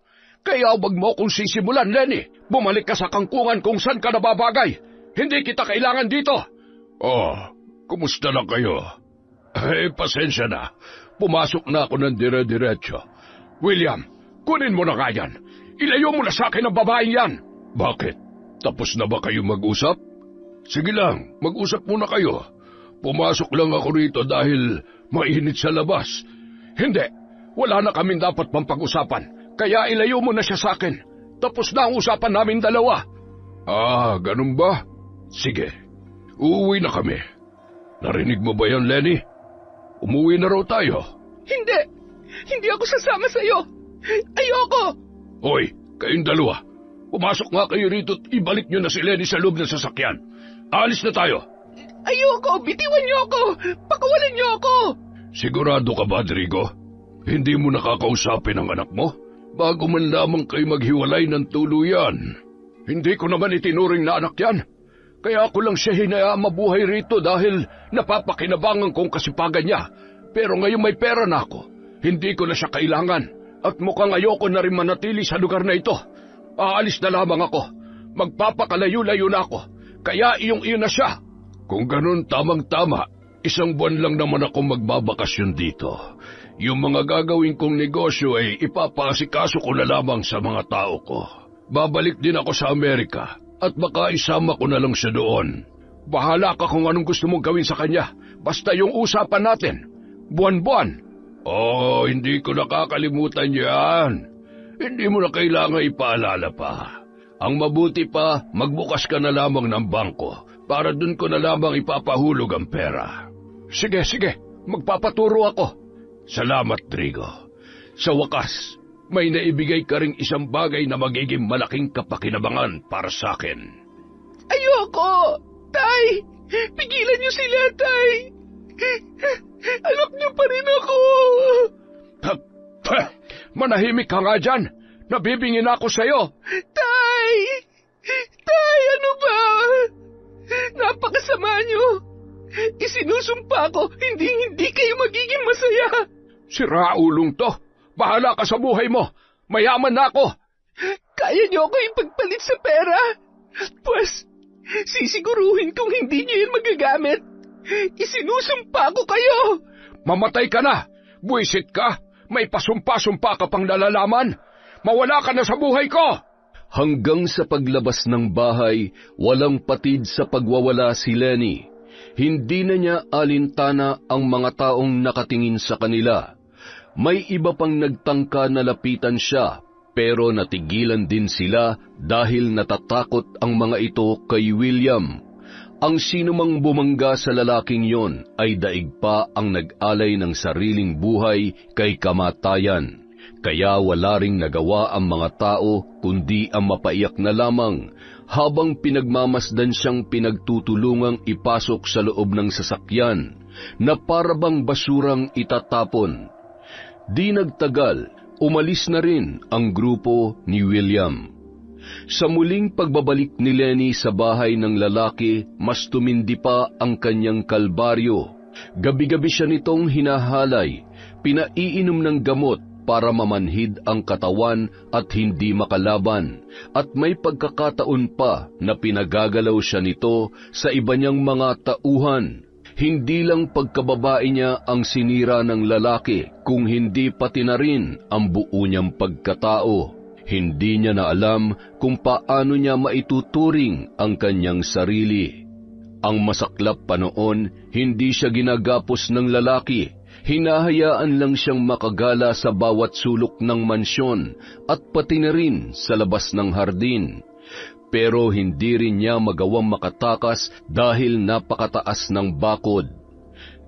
Kaya wag mo kung sisimulan, Lenny. Bumalik ka sa kangkungan kung saan ka nababagay. Hindi kita kailangan dito. Oh, kumusta na kayo? Pasensya na. Pumasok na ako ng dire-diretso. William, kunin mo na nga yan. Ilayo mo na sa akin ang babaeng yan. Bakit? Tapos na ba kayo mag-usap? Sige lang, mag-usap muna kayo. Pumasok lang ako rito dahil mainit sa labas. Hindi, wala na kaming dapat pang pag-usapan. Kaya ilayo mo na siya sa akin. Tapos na ang usapan namin dalawa. Ah, ganun ba? Sige, uuwi na kami. Narinig mo ba yan, Lenny? Umuwi na raw tayo. Hindi! Hindi ako sasama sa'yo! Ayoko! Hoy, kayong dalawa. Pumasok nga kayo rito at ibalik nyo na si Lenny sa loob ng sasakyan. Alis na tayo. Ayoko! Bitiwan niyo ako! Pakawalan niyo ako! Sigurado ka ba, Rodrigo? Hindi mo nakakausapin ang anak mo? Bago man lamang kayo maghiwalay ng tuluyan. Hindi ko naman itinuring na anak yan. Kaya ako lang siya hinayaang mabuhay rito dahil napapakinabangan kong kasipagan niya. Pero ngayon may pera na ako. Hindi ko na siya kailangan. At mukhang ayoko na rin manatili sa lugar na ito. Aalis na lamang ako. Magpapakalayo-layo na ako. Kaya iyong-iyo na siya. Kung ganun, tamang-tama. 1 buwan lang naman ako magbabakasyon dito. Yung mga gagawin kong negosyo ay ipapasikaso ko na lamang sa mga tao ko. Babalik din ako sa Amerika at baka isama ko na lang siya doon. Bahala ka kung anong gusto mong gawin sa kanya. Basta yung usapan natin. Buwan-buwan. Oh, hindi ko nakakalimutan yan. Hindi mo na kailangan ipaalala pa. Ang mabuti pa, magbukas ka na lamang ng bangko para dun ko na lamang ipapahulog ang pera. Sige, magpapaturo ako. Salamat, Trigo. Sa wakas, may naibigay ka ring isang bagay na magiging malaking kapakinabangan para sa akin. Ayoko! Tay! Pigilan niyo sila, Tay! Anak niyo pa rin ako! Manahimik ka nga dyan! Nabibingin ako sa'yo! Tay! Tay, ano ba? Napakasama niyo! Isinusumpa ko, hindi kayo magiging masaya! Siraulong to! Bahala ka sa buhay mo! Mayaman na ako! Kaya niyo ako ipagpalit sa pera? Pues, sisiguruhin kong hindi niyo yun magagamit. Isinusumpa ko kayo! Mamatay ka na! Buwisit ka! May pasumpa-sumpa ka pang nalalaman! Mawala ka na sa buhay ko! Hanggang sa paglabas ng bahay, walang patid sa pagwawala si Lenny. Hindi na niya alintana ang mga taong nakatingin sa kanila. May iba pang nagtangka na lapitan siya, pero natigilan din sila dahil natatakot ang mga ito kay William. Ang sinumang bumangga sa lalaking yon ay daig pa ang nag-alay ng sariling buhay kay kamatayan. Kaya wala ring nagawa ang mga tao kundi ang mapaiyak na lamang habang pinagmamasdan siyang pinagtutulungang ipasok sa loob ng sasakyan na parabang basurang itatapon. Di nagtagal, umalis na rin ang grupo ni William. Sa muling pagbabalik ni Lenny sa bahay ng lalaki, mas tumindi pa ang kanyang kalbaryo. Gabi-gabi siya nitong hinahalay, pinaiinom ng gamot para mamanhid ang katawan at hindi makalaban, at may pagkakataon pa na pinagagalaw siya nito sa iba niyang mga tauhan. Hindi lang pagkababae niya ang sinira ng lalaki, kung hindi pati na rin ang buo niyang pagkatao. Hindi niya na alam kung paano niya maituturing ang kanyang sarili. Ang masaklap pa noon, hindi siya ginagapos ng lalaki. Hinahayaan lang siyang makagala sa bawat sulok ng mansyon at pati na rin sa labas ng hardin. Pero hindi rin niya magawang makatakas dahil napakataas ng bakod.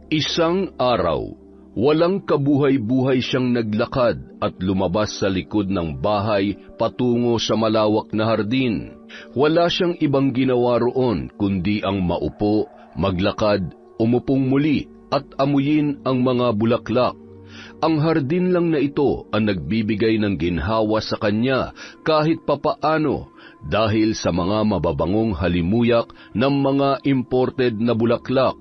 Isang araw, walang kabuhay-buhay siyang naglakad at lumabas sa likod ng bahay patungo sa malawak na hardin. Wala siyang ibang ginawa roon kundi ang maupo, maglakad, umupong muli at amuyin ang mga bulaklak. Ang hardin lang na ito ang nagbibigay ng ginhawa sa kanya kahit papaano dahil sa mga mababangong halimuyak ng mga imported na bulaklak.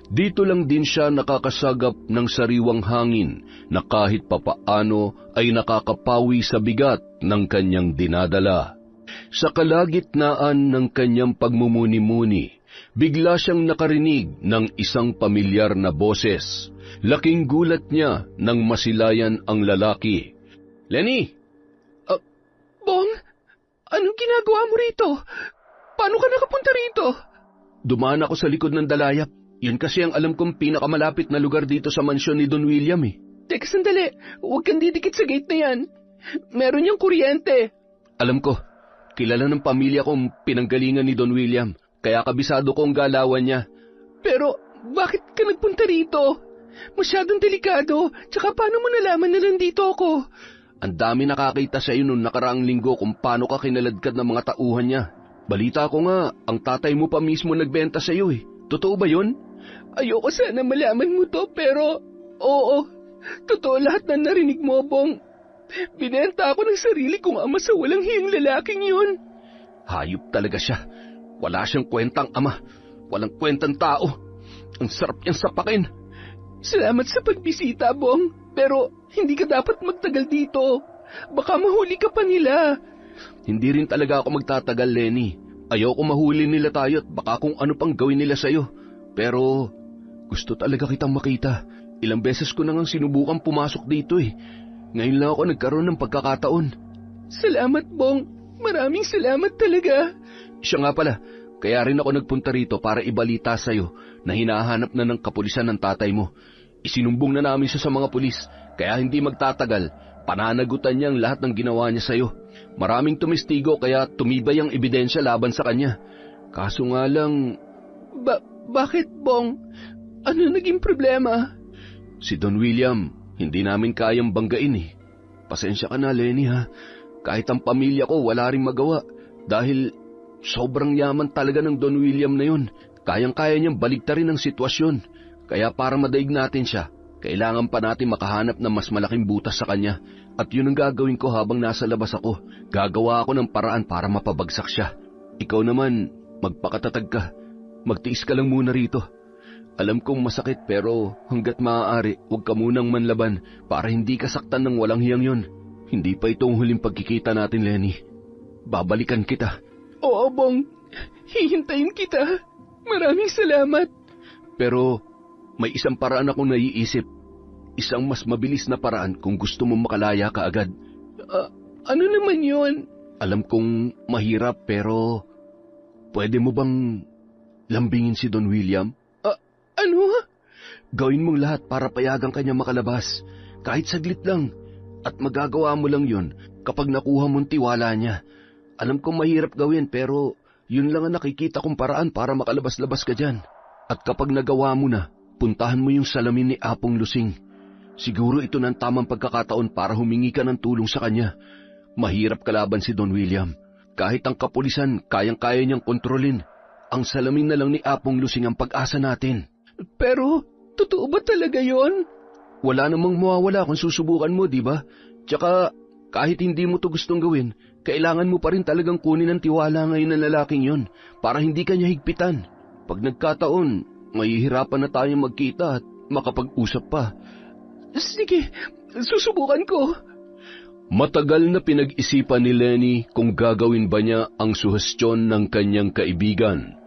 Dito lang din siya nakakasagap ng sariwang hangin na kahit papaano ay nakakapawi sa bigat ng kanyang dinadala. Sa kalagitnaan ng kanyang pagmumuni-muni, bigla siyang nakarinig ng isang pamilyar na boses. Laking gulat niya nang masilayan ang lalaki. "Lenny!" Bong, anong ginagawa mo rito? paano ka nakapunta rito? Dumaan ako sa likod ng dalayap. Yun kasi ang alam kong pinakamalapit na lugar dito sa mansyon ni Don William eh. Teka sandali, huwag kang didikit sa gate na yan. Meron yung kuryente. Alam ko, kilala ng pamilya kong pinanggalingan ni Don William, kaya kabisado ko ang galawan niya. Pero bakit ka nagpunta rito? Masyadong delikado, tsaka paano mo nalaman na nandito ako? Ang dami nakakita sa iyo noong nakaraang linggo kung paano ka kinaladkad ng mga tauhan niya. Balita ko nga, ang tatay mo pa mismo nagbenta sa iyo eh. Totoo ba yun? Ayoko sana malaman mo to, pero oo, totoo lahat na narinig mo, Bong. Binenta ako ng sarili kong ama sa walang hiyang lalaking yun. Hayop talaga siya. Wala siyang kwentang ama. Walang kwentang tao. Ang sarap niyang sapakin. Salamat sa pagbisita, Bong. Pero hindi ka dapat magtagal dito. Baka mahuli ka pa nila. Hindi rin talaga ako magtatagal, Lenny. Ayoko mahuli nila tayo at baka kung ano pang gawin nila sa'yo. Pero gusto talaga kitang makita. Ilang beses ko nang sinubukang pumasok dito eh. Ngayon lang ako nagkaroon ng pagkakataon. Salamat, Bong. Maraming salamat talaga. Siya nga pala, kaya rin ako nagpunta rito para ibalita sa'yo na hinahanap na ng kapulisan ng tatay mo. Isinumbong na namin siya sa mga pulis, kaya hindi magtatagal. Pananagutan niya ang lahat ng ginawa niya sa'yo. Maraming tumistigo kaya tumibay ang ebidensya laban sa kanya. Kaso nga lang... Bakit, Bong? Ano naging problema? Si Don William, hindi namin kayang banggain eh. Pasensya ka na, Lenny ha. Kahit ang pamilya ko wala ring magawa. Dahil sobrang yaman talaga ng Don William na yun. Kayang-kaya niyang baligtarin ang sitwasyon. Kaya para madaig natin siya, kailangan pa natin makahanap ng mas malaking butas sa kanya. At yun ang gagawin ko habang nasa labas ako. Gagawa ako ng paraan para mapabagsak siya. Ikaw naman, magpakatatag ka. Magtiis ka lang muna rito. Alam kong masakit pero hanggat maaari, huwag ka munang manlaban para hindi ka saktan ng walang hiyang yun. Hindi pa itong huling pagkikita natin, Lenny. Babalikan kita. Oo, Bong. Hihintayin kita. Maraming salamat. Pero may isang paraan akong naiisip. Isang mas mabilis na paraan kung gusto mong makalaya ka agad. Ano naman yun? Alam kong mahirap pero pwede mo bang lambingin si Don William? Ano? Gawin mong lahat para payagan kanya makalabas. Kahit saglit lang. At magagawa mo lang yun kapag nakuha mong tiwala niya. Alam kong mahirap gawin pero yun lang ang nakikita kong paraan para makalabas-labas ka dyan. At kapag nagawa mo na, puntahan mo yung salamin ni Apong Lusing. Siguro ito na ang tamang pagkakataon para humingi ka ng tulong sa kanya. Mahirap kalaban si Don William. Kahit ang kapulisan, kayang-kaya niyang kontrolin. Ang salamin na lang ni Apong Lusing ang pag-asa natin. Pero, totoo ba talaga yon? Wala namang mawawala kung susubukan mo, di ba? Tsaka, kahit hindi mo to gustong gawin, kailangan mo pa rin talagang kunin ang tiwala ngayon ng lalaking yon para hindi ka niya higpitan. Pag nagkataon, mahihirapan na tayong magkita at makapag-usap pa. Sige, susubukan ko. Matagal na pinag-isipan ni Lenny kung gagawin ba niya ang suhestyon ng kanyang kaibigan.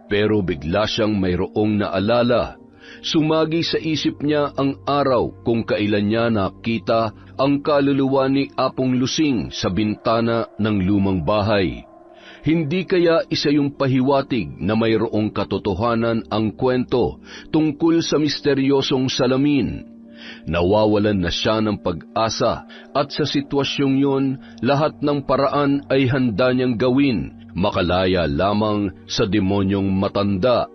Pero bigla siyang mayroong naalala. Sumagi sa isip niya ang araw kung kailan niya nakita ang kaluluwa ni Apong Lusing sa bintana ng lumang bahay. Hindi kaya isa yung pahiwatig na mayroong katotohanan ang kwento tungkol sa misteryosong salamin. Nawawalan na siya ng pag-asa at sa sitwasyong yun, lahat ng paraan ay handa niyang gawin, makalaya lamang sa demonyong matanda.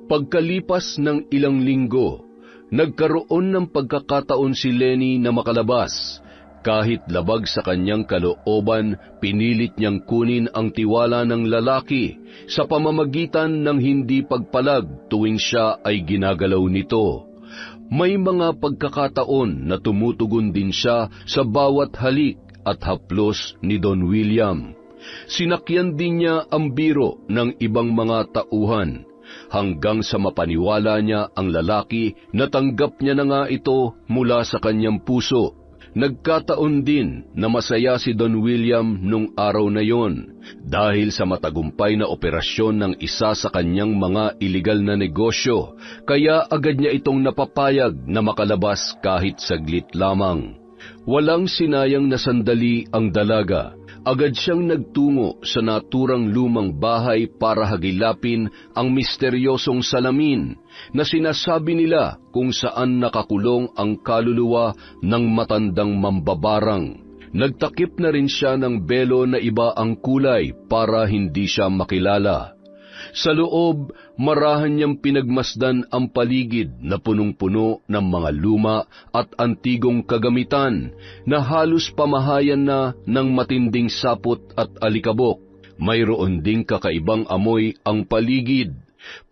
Pagkalipas ng ilang linggo, nagkaroon ng pagkakataon si Lenny na makalabas. Kahit labag sa kanyang kalooban, pinilit niyang kunin ang tiwala ng lalaki sa pamamagitan ng hindi pagpalag tuwing siya ay ginagalaw nito. May mga pagkakataon na tumutugon din siya sa bawat halik at haplos ni Don William. Sinakyan din niya ang biro ng ibang mga tauhan, hanggang sa mapaniwala niya ang lalaki na tanggap niya na nga ito mula sa kanyang puso. Nagkataon din na masaya si Don William nung araw na yon dahil sa matagumpay na operasyon ng isa sa kanyang mga iligal na negosyo, kaya agad niya itong napapayag na makalabas kahit saglit lamang. Walang sinayang na sandali ang dalaga Agad siyang nagtungo sa naturang lumang bahay para hagilapin ang misteryosong salamin na sinasabi nila kung saan nakakulong ang kaluluwa ng matandang mambabarang. Nagtakip na rin siya ng belo na iba ang kulay para hindi siya makilala. Sa loob, marahan niyang pinagmasdan ang paligid na punong-puno ng mga luma at antigong kagamitan na halos pamahayan na ng matinding sapot at alikabok. Mayroon ding kakaibang amoy ang paligid.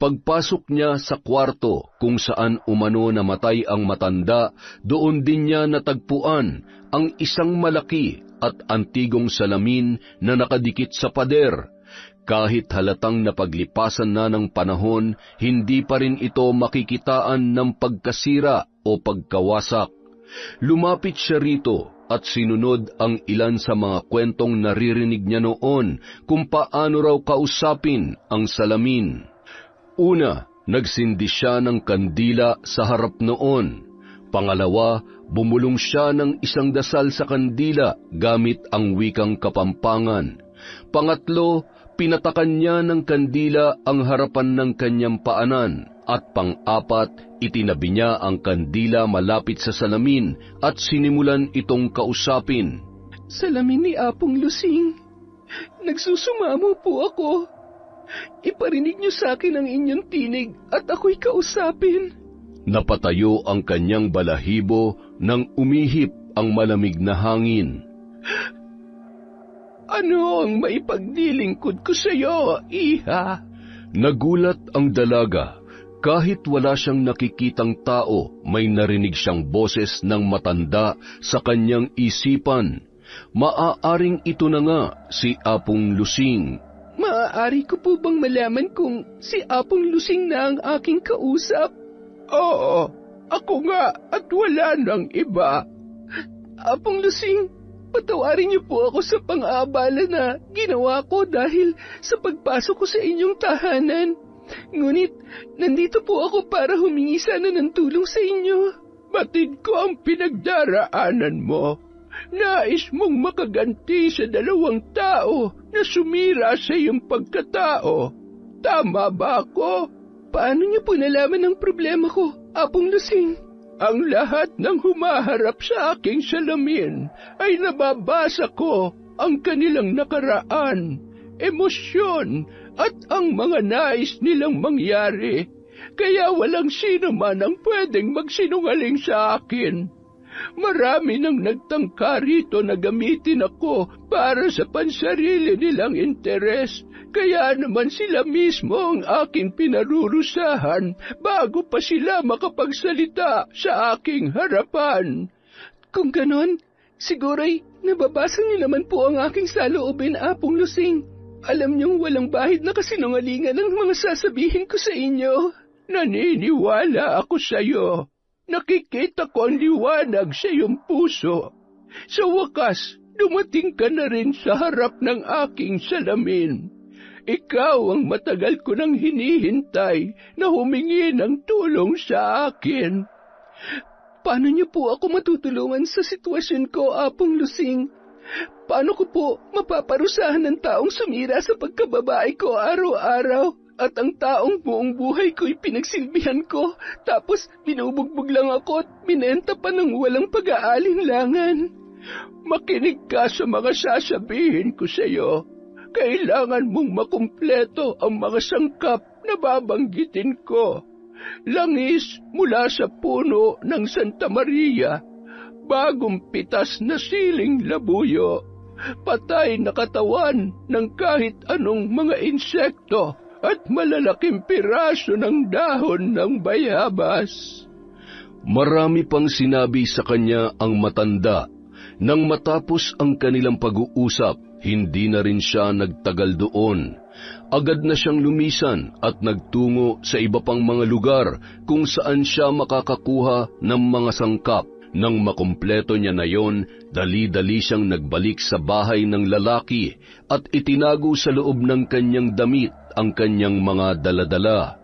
Pagpasok niya sa kwarto kung saan umano namatay ang matanda, doon din niya natagpuan ang isang malaki at antigong salamin na nakadikit sa pader. Kahit halatang napaglipasan na ng panahon, hindi pa rin ito makikitaan ng pagkasira o pagkawasak. Lumapit siya rito at sinunod ang ilan sa mga kwentong naririnig niya noon kung paano raw kausapin ang salamin. Una, nagsindi siya ng kandila sa harap noon. Pangalawa, bumulong siya ng isang dasal sa kandila gamit ang wikang Kapampangan. Pangatlo, pinatakan niya ng kandila ang harapan ng kanyang paanan. At pang-apat, itinabi niya ang kandila malapit sa salamin at sinimulan itong kausapin. Salamin ni Apong Lusing, nagsusumamo po ako. Iparinig niyo sa akin ang inyong tinig at ako'y kausapin. Napatayo ang kanyang balahibo nang umihip ang malamig na hangin. Ano ang maipagdilingkod ko sa iyo, Iha? Nagulat ang dalaga. Kahit wala siyang nakikitang tao, may narinig siyang boses ng matanda sa kanyang isipan. Maaaring ito na nga si Apong Lusing. Maaari ko po bang malaman kung si Apong Lusing na ang aking kausap? Oo, ako nga at wala nang iba. Apong Lusing, patawarin niyo po ako sa pang-aabala na ginawa ko dahil sa pagpasok ko sa inyong tahanan. Ngunit, nandito po ako para humingi sana ng tulong sa inyo. Batid ko ang pinagdaraanan mo. Nais mong makaganti sa 2 tao na sumira sa iyong pagkatao. Tama ba ako? Paano niyo po nalaman ang problema ko, Apong Lusing? Ang lahat ng humaharap sa aking salamin ay nababasa ko ang kanilang nakaraan, emosyon at ang mga nais nilang mangyari. Kaya walang sino man ang pwedeng magsinungaling sa akin. Marami nang nagtangka rito na gamitin ako para sa pansarili nilang interes. Kaya naman sila mismo ang aking pinarurusahan bago pa sila makapagsalita sa aking harapan. Kung ganon, siguro'y nababasa niyo naman po ang aking saloobin, Apong Lusing. Alam niyong walang bahid na kasinungalingan ang mga sasabihin ko sa inyo. Naniniwala ako sa iyo. Nakikita ko ang liwanag sa iyong puso. Sa wakas, dumating ka na rin sa harap ng aking salamin. Ikaw ang matagal ko nang hinihintay na humingi ng tulong sa akin. Paano niyo po ako matutulungan sa sitwasyon ko, Apong Lusing? Paano ko po mapaparusahan ng taong sumira sa pagkababae ko araw-araw? At ang taong buong buhay ko'y pinagsilbihan ko, tapos binubugbog lang ako at binenta pa ng walang pag-aalinlangan. Makinig ka sa mga sasabihin ko sa iyo. Kailangan mong makumpleto ang mga sangkap na babanggitin ko. Langis mula sa puno ng Santa Maria, bagong pitas na siling labuyo, patay na katawan ng kahit anong mga insekto, at malalaking piraso ng dahon ng bayabas. Marami pang sinabi sa kanya ang matanda. Nang matapos ang kanilang pag-uusap, hindi na rin siya nagtagal doon. Agad na siyang lumisan at nagtungo sa iba pang mga lugar kung saan siya makakakuha ng mga sangkap. Nang makumpleto niya na yon, dali-dali siyang nagbalik sa bahay ng lalaki at itinago sa loob ng kanyang damit ang kanyang mga daladala.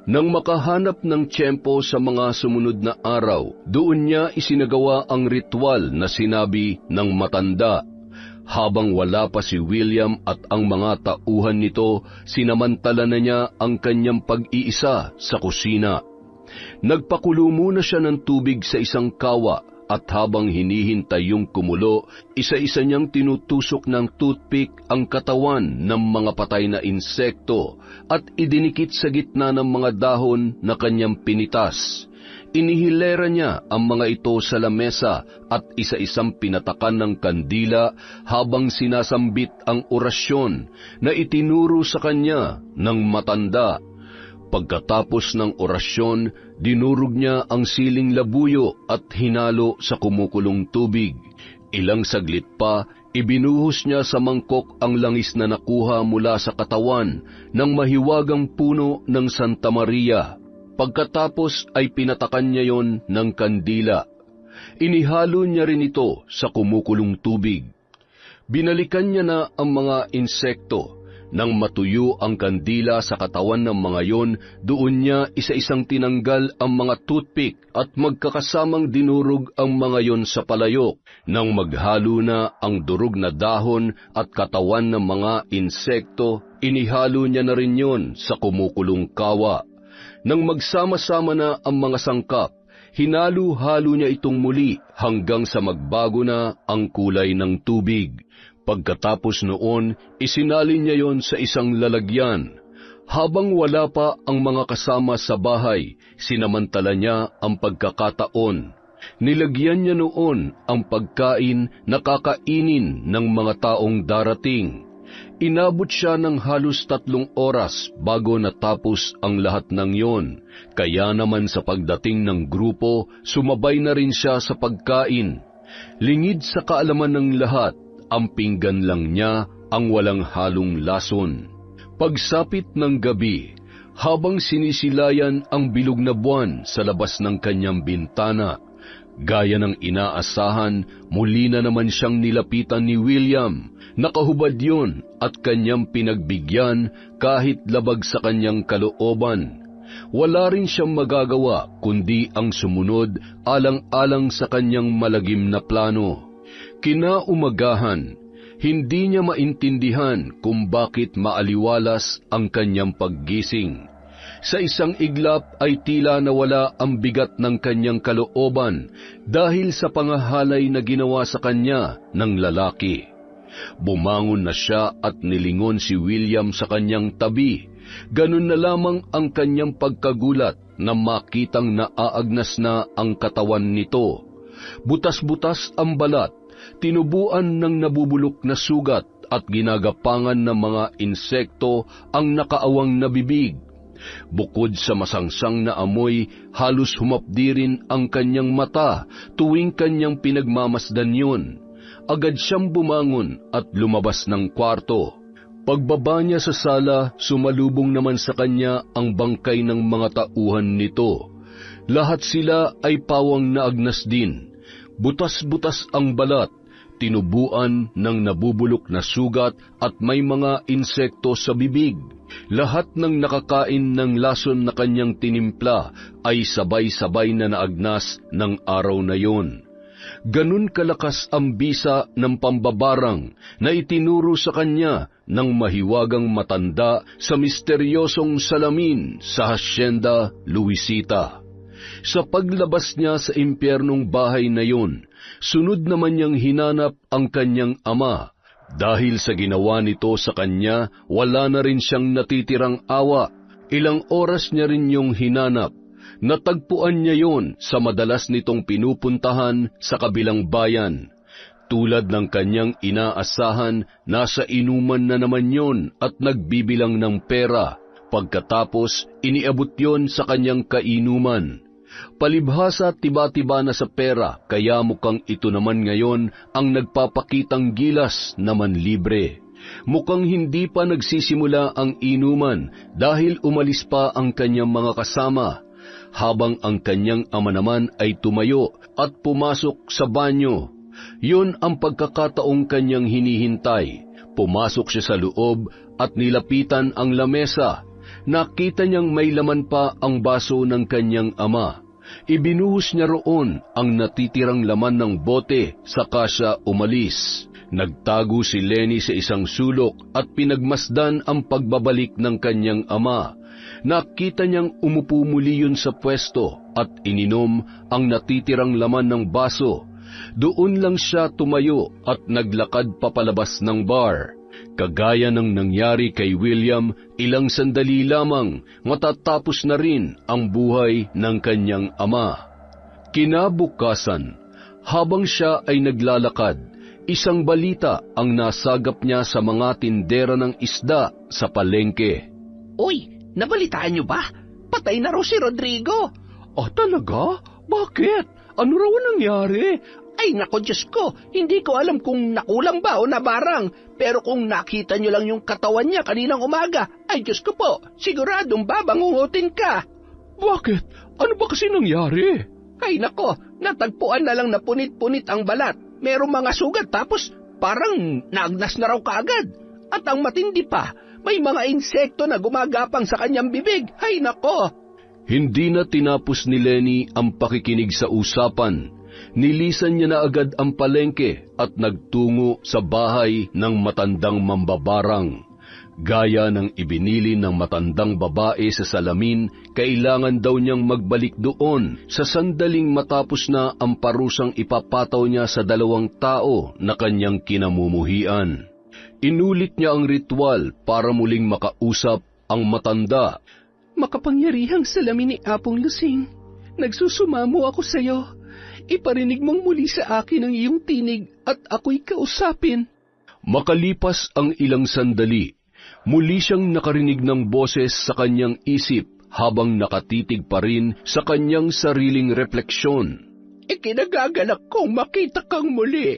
Nang makahanap ng tiyempo sa mga sumunod na araw, doon niya isinagawa ang ritual na sinabi ng matanda. Habang wala pa si William at ang mga tauhan nito, sinamantala na niya ang kanyang pag-iisa sa kusina. Nagpakulo muna siya ng tubig sa isang kawa at habang hinihintay yung kumulo, isa-isa niyang tinutusok ng toothpick ang katawan ng mga patay na insekto at idinikit sa gitna ng mga dahon na kanyang pinitas. Inihilera niya ang mga ito sa lamesa at isa-isang pinatakan ng kandila habang sinasambit ang orasyon na itinuro sa kanya ng matanda. Pagkatapos ng orasyon, dinurog niya ang siling labuyo at hinalo sa kumukulong tubig. Ilang saglit pa, ibinuhos niya sa mangkok ang langis na nakuha mula sa katawan ng mahiwagang puno ng Santa Maria. Pagkatapos ay pinatakan niya yon ng kandila. Inihalo niya rin ito sa kumukulong tubig. Binalikan niya na ang mga insekto. Nang matuyo ang kandila sa katawan ng mga yon, doon niya isa-isang tinanggal ang mga toothpick at magkakasamang dinurog ang mga yon sa palayok. Nang maghalo na ang durog na dahon at katawan ng mga insekto, inihalo niya na rin yon sa kumukulong kawa. Nang magsama-sama na ang mga sangkap, hinalo-halo niya itong muli hanggang sa magbago na ang kulay ng tubig. Pagkatapos noon, isinalin niya yon sa isang lalagyan. Habang wala pa ang mga kasama sa bahay, sinamantala niya ang pagkakataon. Nilagyan niya noon ang pagkain na kakainin ng mga taong darating. Inabot siya ng halos 3 oras bago natapos ang lahat ng yon. Kaya naman sa pagdating ng grupo, sumabay na rin siya sa pagkain. Lingid sa kaalaman ng lahat, ang pinggan lang niya ang walang halong lason. Pagsapit ng gabi, habang sinisilayan ang bilog na buwan sa labas ng kanyang bintana, gaya ng inaasahan, muli na naman siyang nilapitan ni William. Nakahubad yon at kanyang pinagbigyan kahit labag sa kanyang kalooban. Wala rin siyang magagawa kundi ang sumunod alang-alang sa kanyang malagim na plano. Kinaumagahan, hindi niya maintindihan kung bakit maaliwalas ang kanyang paggising. Sa isang iglap ay tila nawala ang bigat ng kanyang kalooban dahil sa pangahalay na ginawa sa kanya ng lalaki. Bumangon na siya at nilingon si William sa kanyang tabi. Ganun na lamang ang kanyang pagkagulat na makitang naaagnas na ang katawan nito. Butas-butas ang balat, tinubuan ng nabubulok na sugat at ginagapangan ng mga insekto ang nakaawang na bibig. Bukod sa masangsang na amoy, halos humapdi rin ang kanyang mata tuwing kanyang pinagmamasdan yun. Agad siyang bumangon at lumabas ng kwarto. Pagbaba niya sa sala, sumalubong naman sa kanya ang bangkay ng mga tauhan nito. Lahat sila ay pawang naagnas din. Butas-butas ang balat, tinubuan ng nabubulok na sugat at may mga insekto sa bibig. Lahat ng nakakain ng lason na kanyang tinimpla ay sabay-sabay na naagnas ng araw na yon. Ganun kalakas ang bisa ng pambabarang na itinuro sa kanya ng mahiwagang matanda sa misteryosong salamin sa Hacienda Luisita. Sa paglabas niya sa impyernong bahay na yun, sunod naman niyang hinanap ang kanyang ama. Dahil sa ginawa nito sa kanya, wala na rin siyang natitirang awa. Ilang oras niya rin yung hinanap. Natagpuan niya yon sa madalas nitong pinupuntahan sa kabilang bayan. Tulad ng kanyang inaasahan, nasa inuman na naman yon at nagbibilang ng pera. Pagkatapos, iniabot yon sa kanyang kainuman. Palibhasa tiba-tiba na sa pera, kaya mukhang ito naman ngayon ang nagpapakitang gilas naman libre. Mukhang hindi pa nagsisimula ang inuman dahil umalis pa ang kanyang mga kasama, habang ang kanyang ama naman ay tumayo at pumasok sa banyo. Yun ang pagkakataong kanyang hinihintay. Pumasok siya sa loob at nilapitan ang lamesa. Nakita niyang may laman pa ang baso ng kanyang ama. Ibinuhos niya roon ang natitirang laman ng bote, saka siya umalis. Nagtago si Lenny sa isang sulok at pinagmasdan ang pagbabalik ng kanyang ama. Nakita niyang umupo muli yun sa pwesto at ininom ang natitirang laman ng baso. Doon lang siya tumayo at naglakad papalabas ng bar. Kagaya ng nangyari kay William, ilang sandali lamang matatapos na rin ang buhay ng kanyang ama. Kinabukasan, habang siya ay naglalakad, isang balita ang nasagap niya sa mga tindera ng isda sa palengke. Uy, nabalitaan niyo ba? Patay na raw si Rodrigo. Talaga? Bakit? Ano raw ang nangyari? Ay nako Diyos ko, hindi ko alam kung nakulang ba o nabarang. Pero kung nakita niyo lang yung katawan niya kaninang umaga, ay Diyos ko po, siguradong babangungutin ka. Bakit? Ano ba kasi nangyari? Ay nako, natagpuan na lang na punit-punit ang balat. Merong mga sugat tapos parang naagnas na raw kaagad. At ang matindi pa, may mga insekto na gumagapang sa kanyang bibig. Ay nako! Hindi na tinapos ni Lenny ang pakikinig sa usapan. Nilisan niya na agad ang palengke at nagtungo sa bahay ng matandang mambabarang. Gaya ng ibinili ng matandang babae sa salamin, kailangan daw niyang magbalik doon sa sandaling matapos na ang parusang ipapataw niya sa 2 tao na kanyang kinamumuhian. Inulit niya ang ritual para muling makausap ang matanda. Makapangyarihang salamin ni Apong Lusing, nagsusumamo ako sa iyo. Iparinig mong muli sa akin ang iyong tinig at ako'y kausapin. Makalipas ang ilang sandali, muli siyang nakarinig ng boses sa kanyang isip habang nakatitig pa rin sa kanyang sariling refleksyon. Ikinagagalak kong makita kang muli.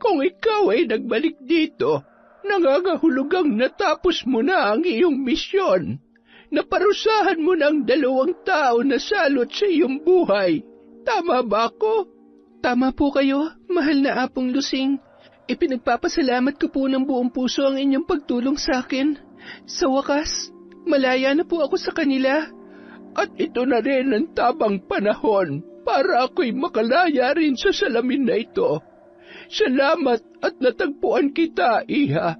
Kung ikaw ay nagbalik dito, nangangahulugang natapos mo na ang iyong misyon. Naparusahan mo ng 2 tao na salot sa iyong buhay. Tama ba ako? Tama po kayo, mahal na Apong Lusing. Ipinagpapasalamat ko po ng buong puso ang inyong pagtulong sa akin. Sa wakas, malaya na po ako sa kanila. At ito na rin ang tamang panahon para ako'y makalaya rin sa salamin na ito. Salamat at natagpuan kita, Iha.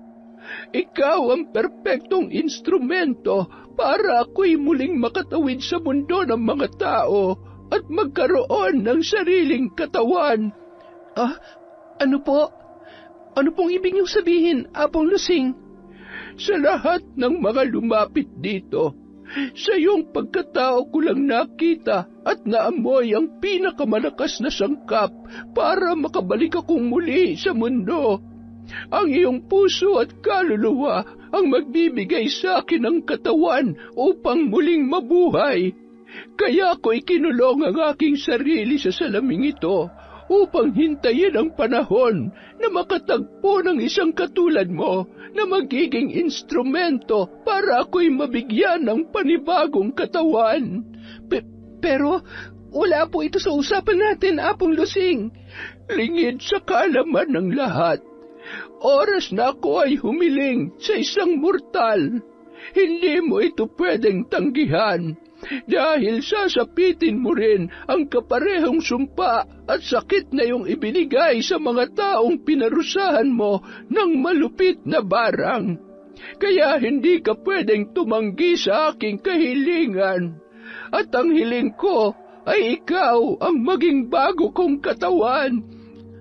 Ikaw ang perpektong instrumento para ako'y muling makatawid sa mundo ng mga tao at magkaroon ng sariling katawan. Ano po? Ano pong ibig niyong sabihin, Apong Lusing? Sa lahat ng mga lumapit dito, sa iyong pagkatao ko lang nakita at naamoy ang pinakamalakas na sangkap para makabalik akong muli sa mundo. Ang iyong puso at kaluluwa ang magbibigay sa akin ng katawan upang muling mabuhay. Kaya ako'y kinulong ang aking sarili sa salaming ito upang hintayin ang panahon na makatagpo ng isang katulad mo na magiging instrumento para ako'y mabigyan ng panibagong katawan. Pero wala po ito sa usapan natin, Apong Lusing. Lingid sa kaalaman ng lahat. Oras na ako ay humiling sa isang mortal. Hindi mo ito pwedeng tanggihan. Dahil sasapitin mo rin ang kaparehong sumpa at sakit na iyong ibinigay sa mga taong pinarusahan mo ng malupit na barang. Kaya hindi ka pwedeng tumanggi sa aking kahilingan. At ang hiling ko ay ikaw ang maging bago kong katawan.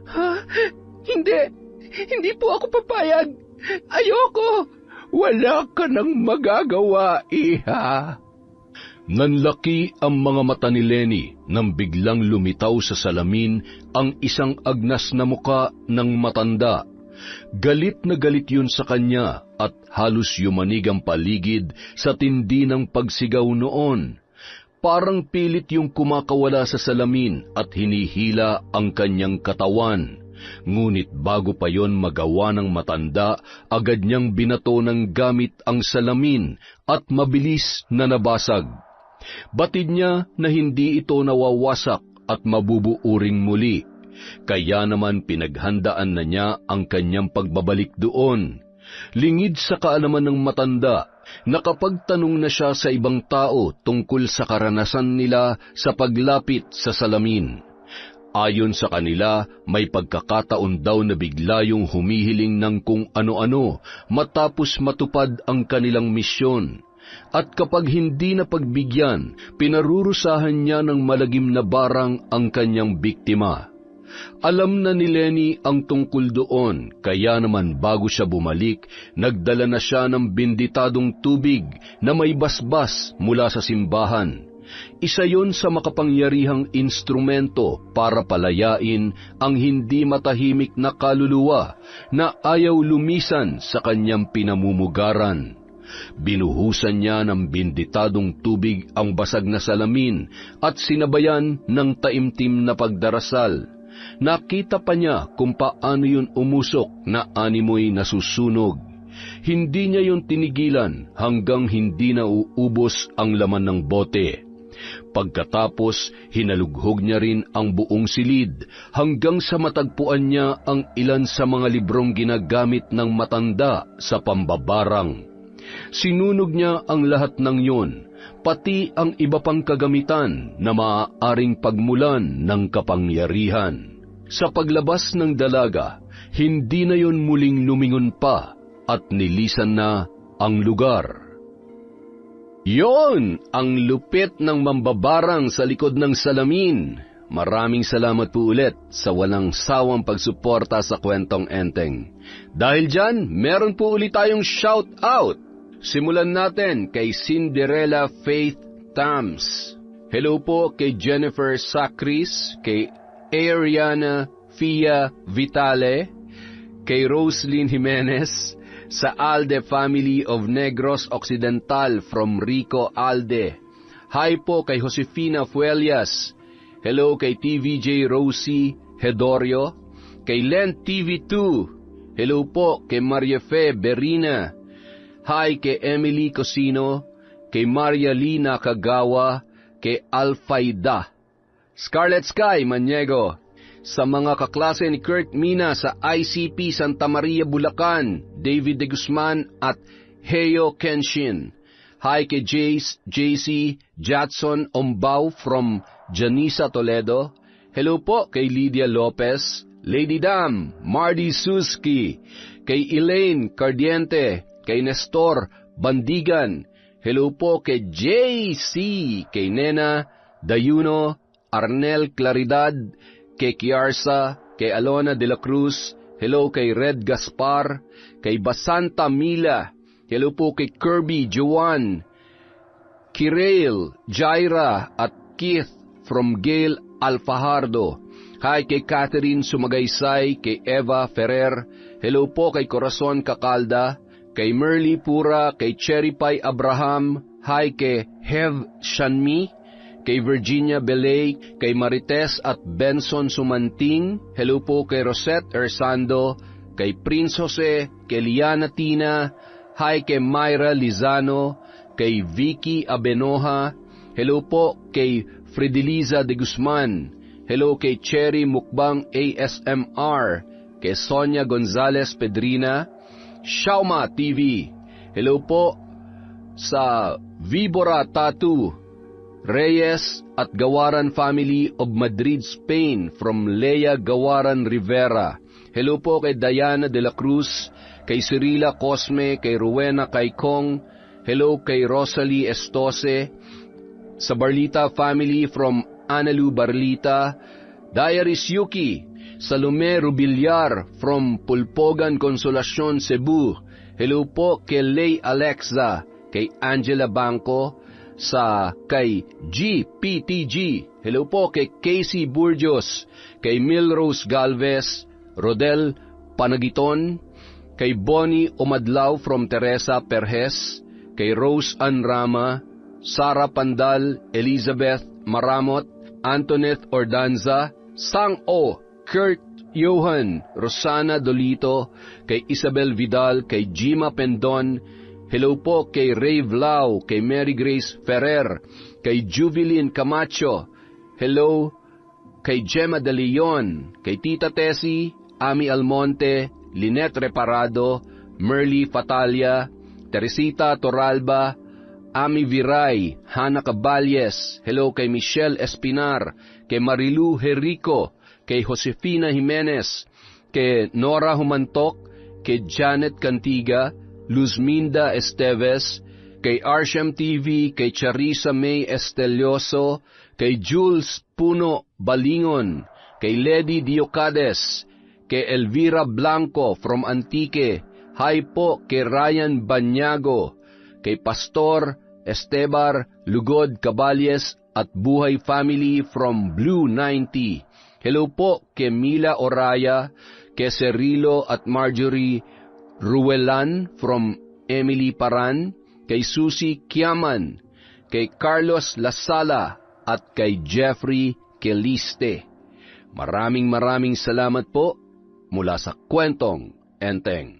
Ha? Hindi po ako papayag. Ayoko. Wala ka nang magagawa, Iha. Nanlaki ang mga mata ni Lenny nang biglang lumitaw sa salamin ang isang agnas na muka ng matanda. Galit na galit yun sa kanya at halos yumanig ang paligid sa tindi ng pagsigaw noon. Parang pilit yung kumakawala sa salamin at hinihila ang kanyang katawan. Ngunit bago pa yon magawa ng matanda, agad niyang binato ng gamit ang salamin at mabilis na nabasag. Batid niya na hindi ito nawawasak at mabubuuring muli, kaya naman pinaghandaan na niya ang kanyang pagbabalik doon. Lingid sa kaalaman ng matanda, nakapagtanong na siya sa ibang tao tungkol sa karanasan nila sa paglapit sa salamin. Ayon sa kanila, may pagkakataon daw na bigla yung humihiling ng kung ano-ano matapos matupad ang kanilang misyon. At kapag hindi na pagbigyan, pinarurusahan niya ng malagim na barang ang kanyang biktima. Alam na ni Lenny ang tungkol doon, kaya naman bago siya bumalik, nagdala na siya ng binditadong tubig na may basbas mula sa simbahan. Isa yon sa makapangyarihang instrumento para palayain ang hindi matahimik na kaluluwa na ayaw lumisan sa kanyang pinamumugaran. Binuhusan niya ng binditadong tubig ang basag na salamin at sinabayan ng taimtim na pagdarasal. Nakita pa niya kung paano yun umusok na animoy nasusunog. Hindi niya yun tinigilan hanggang hindi na uubos ang laman ng bote. Pagkatapos, hinalughog niya rin ang buong silid hanggang sa matagpuan niya ang ilan sa mga librong ginagamit ng matanda sa pambabarang. Sinunog niya ang lahat ng yun, pati ang iba pang kagamitan na maaaring pagmulan ng kapangyarihan. Sa paglabas ng dalaga, hindi na yun muling lumingon pa at nilisan na ang lugar. Yon ang lupit ng mambabarang sa likod ng salamin. Maraming salamat po ulit sa walang sawang pagsuporta sa Kwentong Enteng. Dahil dyan, meron po ulit tayong shout out. Simulan natin kay Cinderella Faith Tams. Hello po kay Jennifer Sacris, kay Ariana Fia Vitale, kay Roslyn Jimenez, sa Alde Family of Negros Occidental from Rico Alde. Hi po kay Josefina Fuelias. Hello kay TVJ Rosie Hedorio. Kay Len TV2. Hello po kay Maria Fe Berina. Hi kay Emily Cosino. Kay Maria Lina Kagawa. Kay Alfaida. Scarlet Sky Maniego. Sa mga kaklase ni Kurt Mina sa ICP Santa Maria, Bulacan, David De Guzman at Heo Kenshin. Hi kay Jace, JC, Jatson Ombao from Janisa, Toledo. Hello po kay Lydia Lopez, Lady Dam, Mardy Suski, kay Elaine Cardiente, kay Nestor Bandigan. Hello po kay JC, kay Nena Dayuno, Arnel Claridad, kay Kiarsa, kay Alona de la Cruz, hello kay Red Gaspar, kay Basanta Mila, hello po kay Kirby Joan, Kirail, Jaira at Keith from Gail Alfajardo. Hi kay Catherine Sumagaysay, kay Eva Ferrer, hello po kay Corazon Kakalda, kay Merly Pura, kay Cherry Pie Abraham, hi kay Hev Shanmi, kay Virginia Belay, kay Marites at Benson Sumanting, hello po kay Rosette Ersando, kay Prince Jose, kay Liana Tina, hi kay Myra Lizano, kay Vicky Abenoja, hello po kay Fredeliza de Guzman, hello kay Cherry Mukbang ASMR, kay Sonia Gonzalez Pedrina, Shauma TV, hello po sa Vibora Tattoo, Reyes at Gawaran Family of Madrid, Spain from Lea Gawaran Rivera. Hello po kay Diana de la Cruz, kay Cirila Cosme, kay Rowena Caicong. Hello kay Rosalie Estose, sa Barlita Family from Analu Barlita. Diaries Yuki, Salome Rubilyar from Pulpogan Consolacion, Cebu. Hello po kay Lay Alexa, kay Angela Banco, sa kay GPTG. Hello po kay Casey Burgos, kay Milrose Galvez, Rodel Panagiton, kay Bonnie Umadlaw from Teresa Perez, kay Rose Ann Rama, Sara Pandal, Elizabeth Maramot, Antoinette Ordanza, Sang O, Kurt Johan, Rosana Dolito, kay Isabel Vidal, kay Jima Pendon. Hello po kay Ray Vlau, kay Mary Grace Ferrer, kay Juvilin Camacho. Hello kay Gemma De Leon, kay Tita Tessie, Ami Almonte, Lynette Reparado, Merly Fatalia, Teresita Toralba, Ami Viray, Hana Caballes. Hello kay Michelle Espinar, kay Marilu Jerico, kay Josefina Jimenez, kay Nora Humantok, kay Janet Cantiga, Luzminda Esteves, kay Arsham TV, kay Charissa May Estelioso, kay Jules Puno Balingon, kay Lady Diocades, kay Elvira Blanco from Antique, hi po kay Ryan Banyago, kay Pastor Estebar Lugod Caballes at Buhay Family from Blue 90. Hello po kay Mila Oraya, kay Cerilo at Marjorie Ruelan from Emily Paran, kay Susie Kiaman, kay Carlos Lasala at kay Jeffrey Keliste. Maraming salamat po mula sa Kwentong Enteng.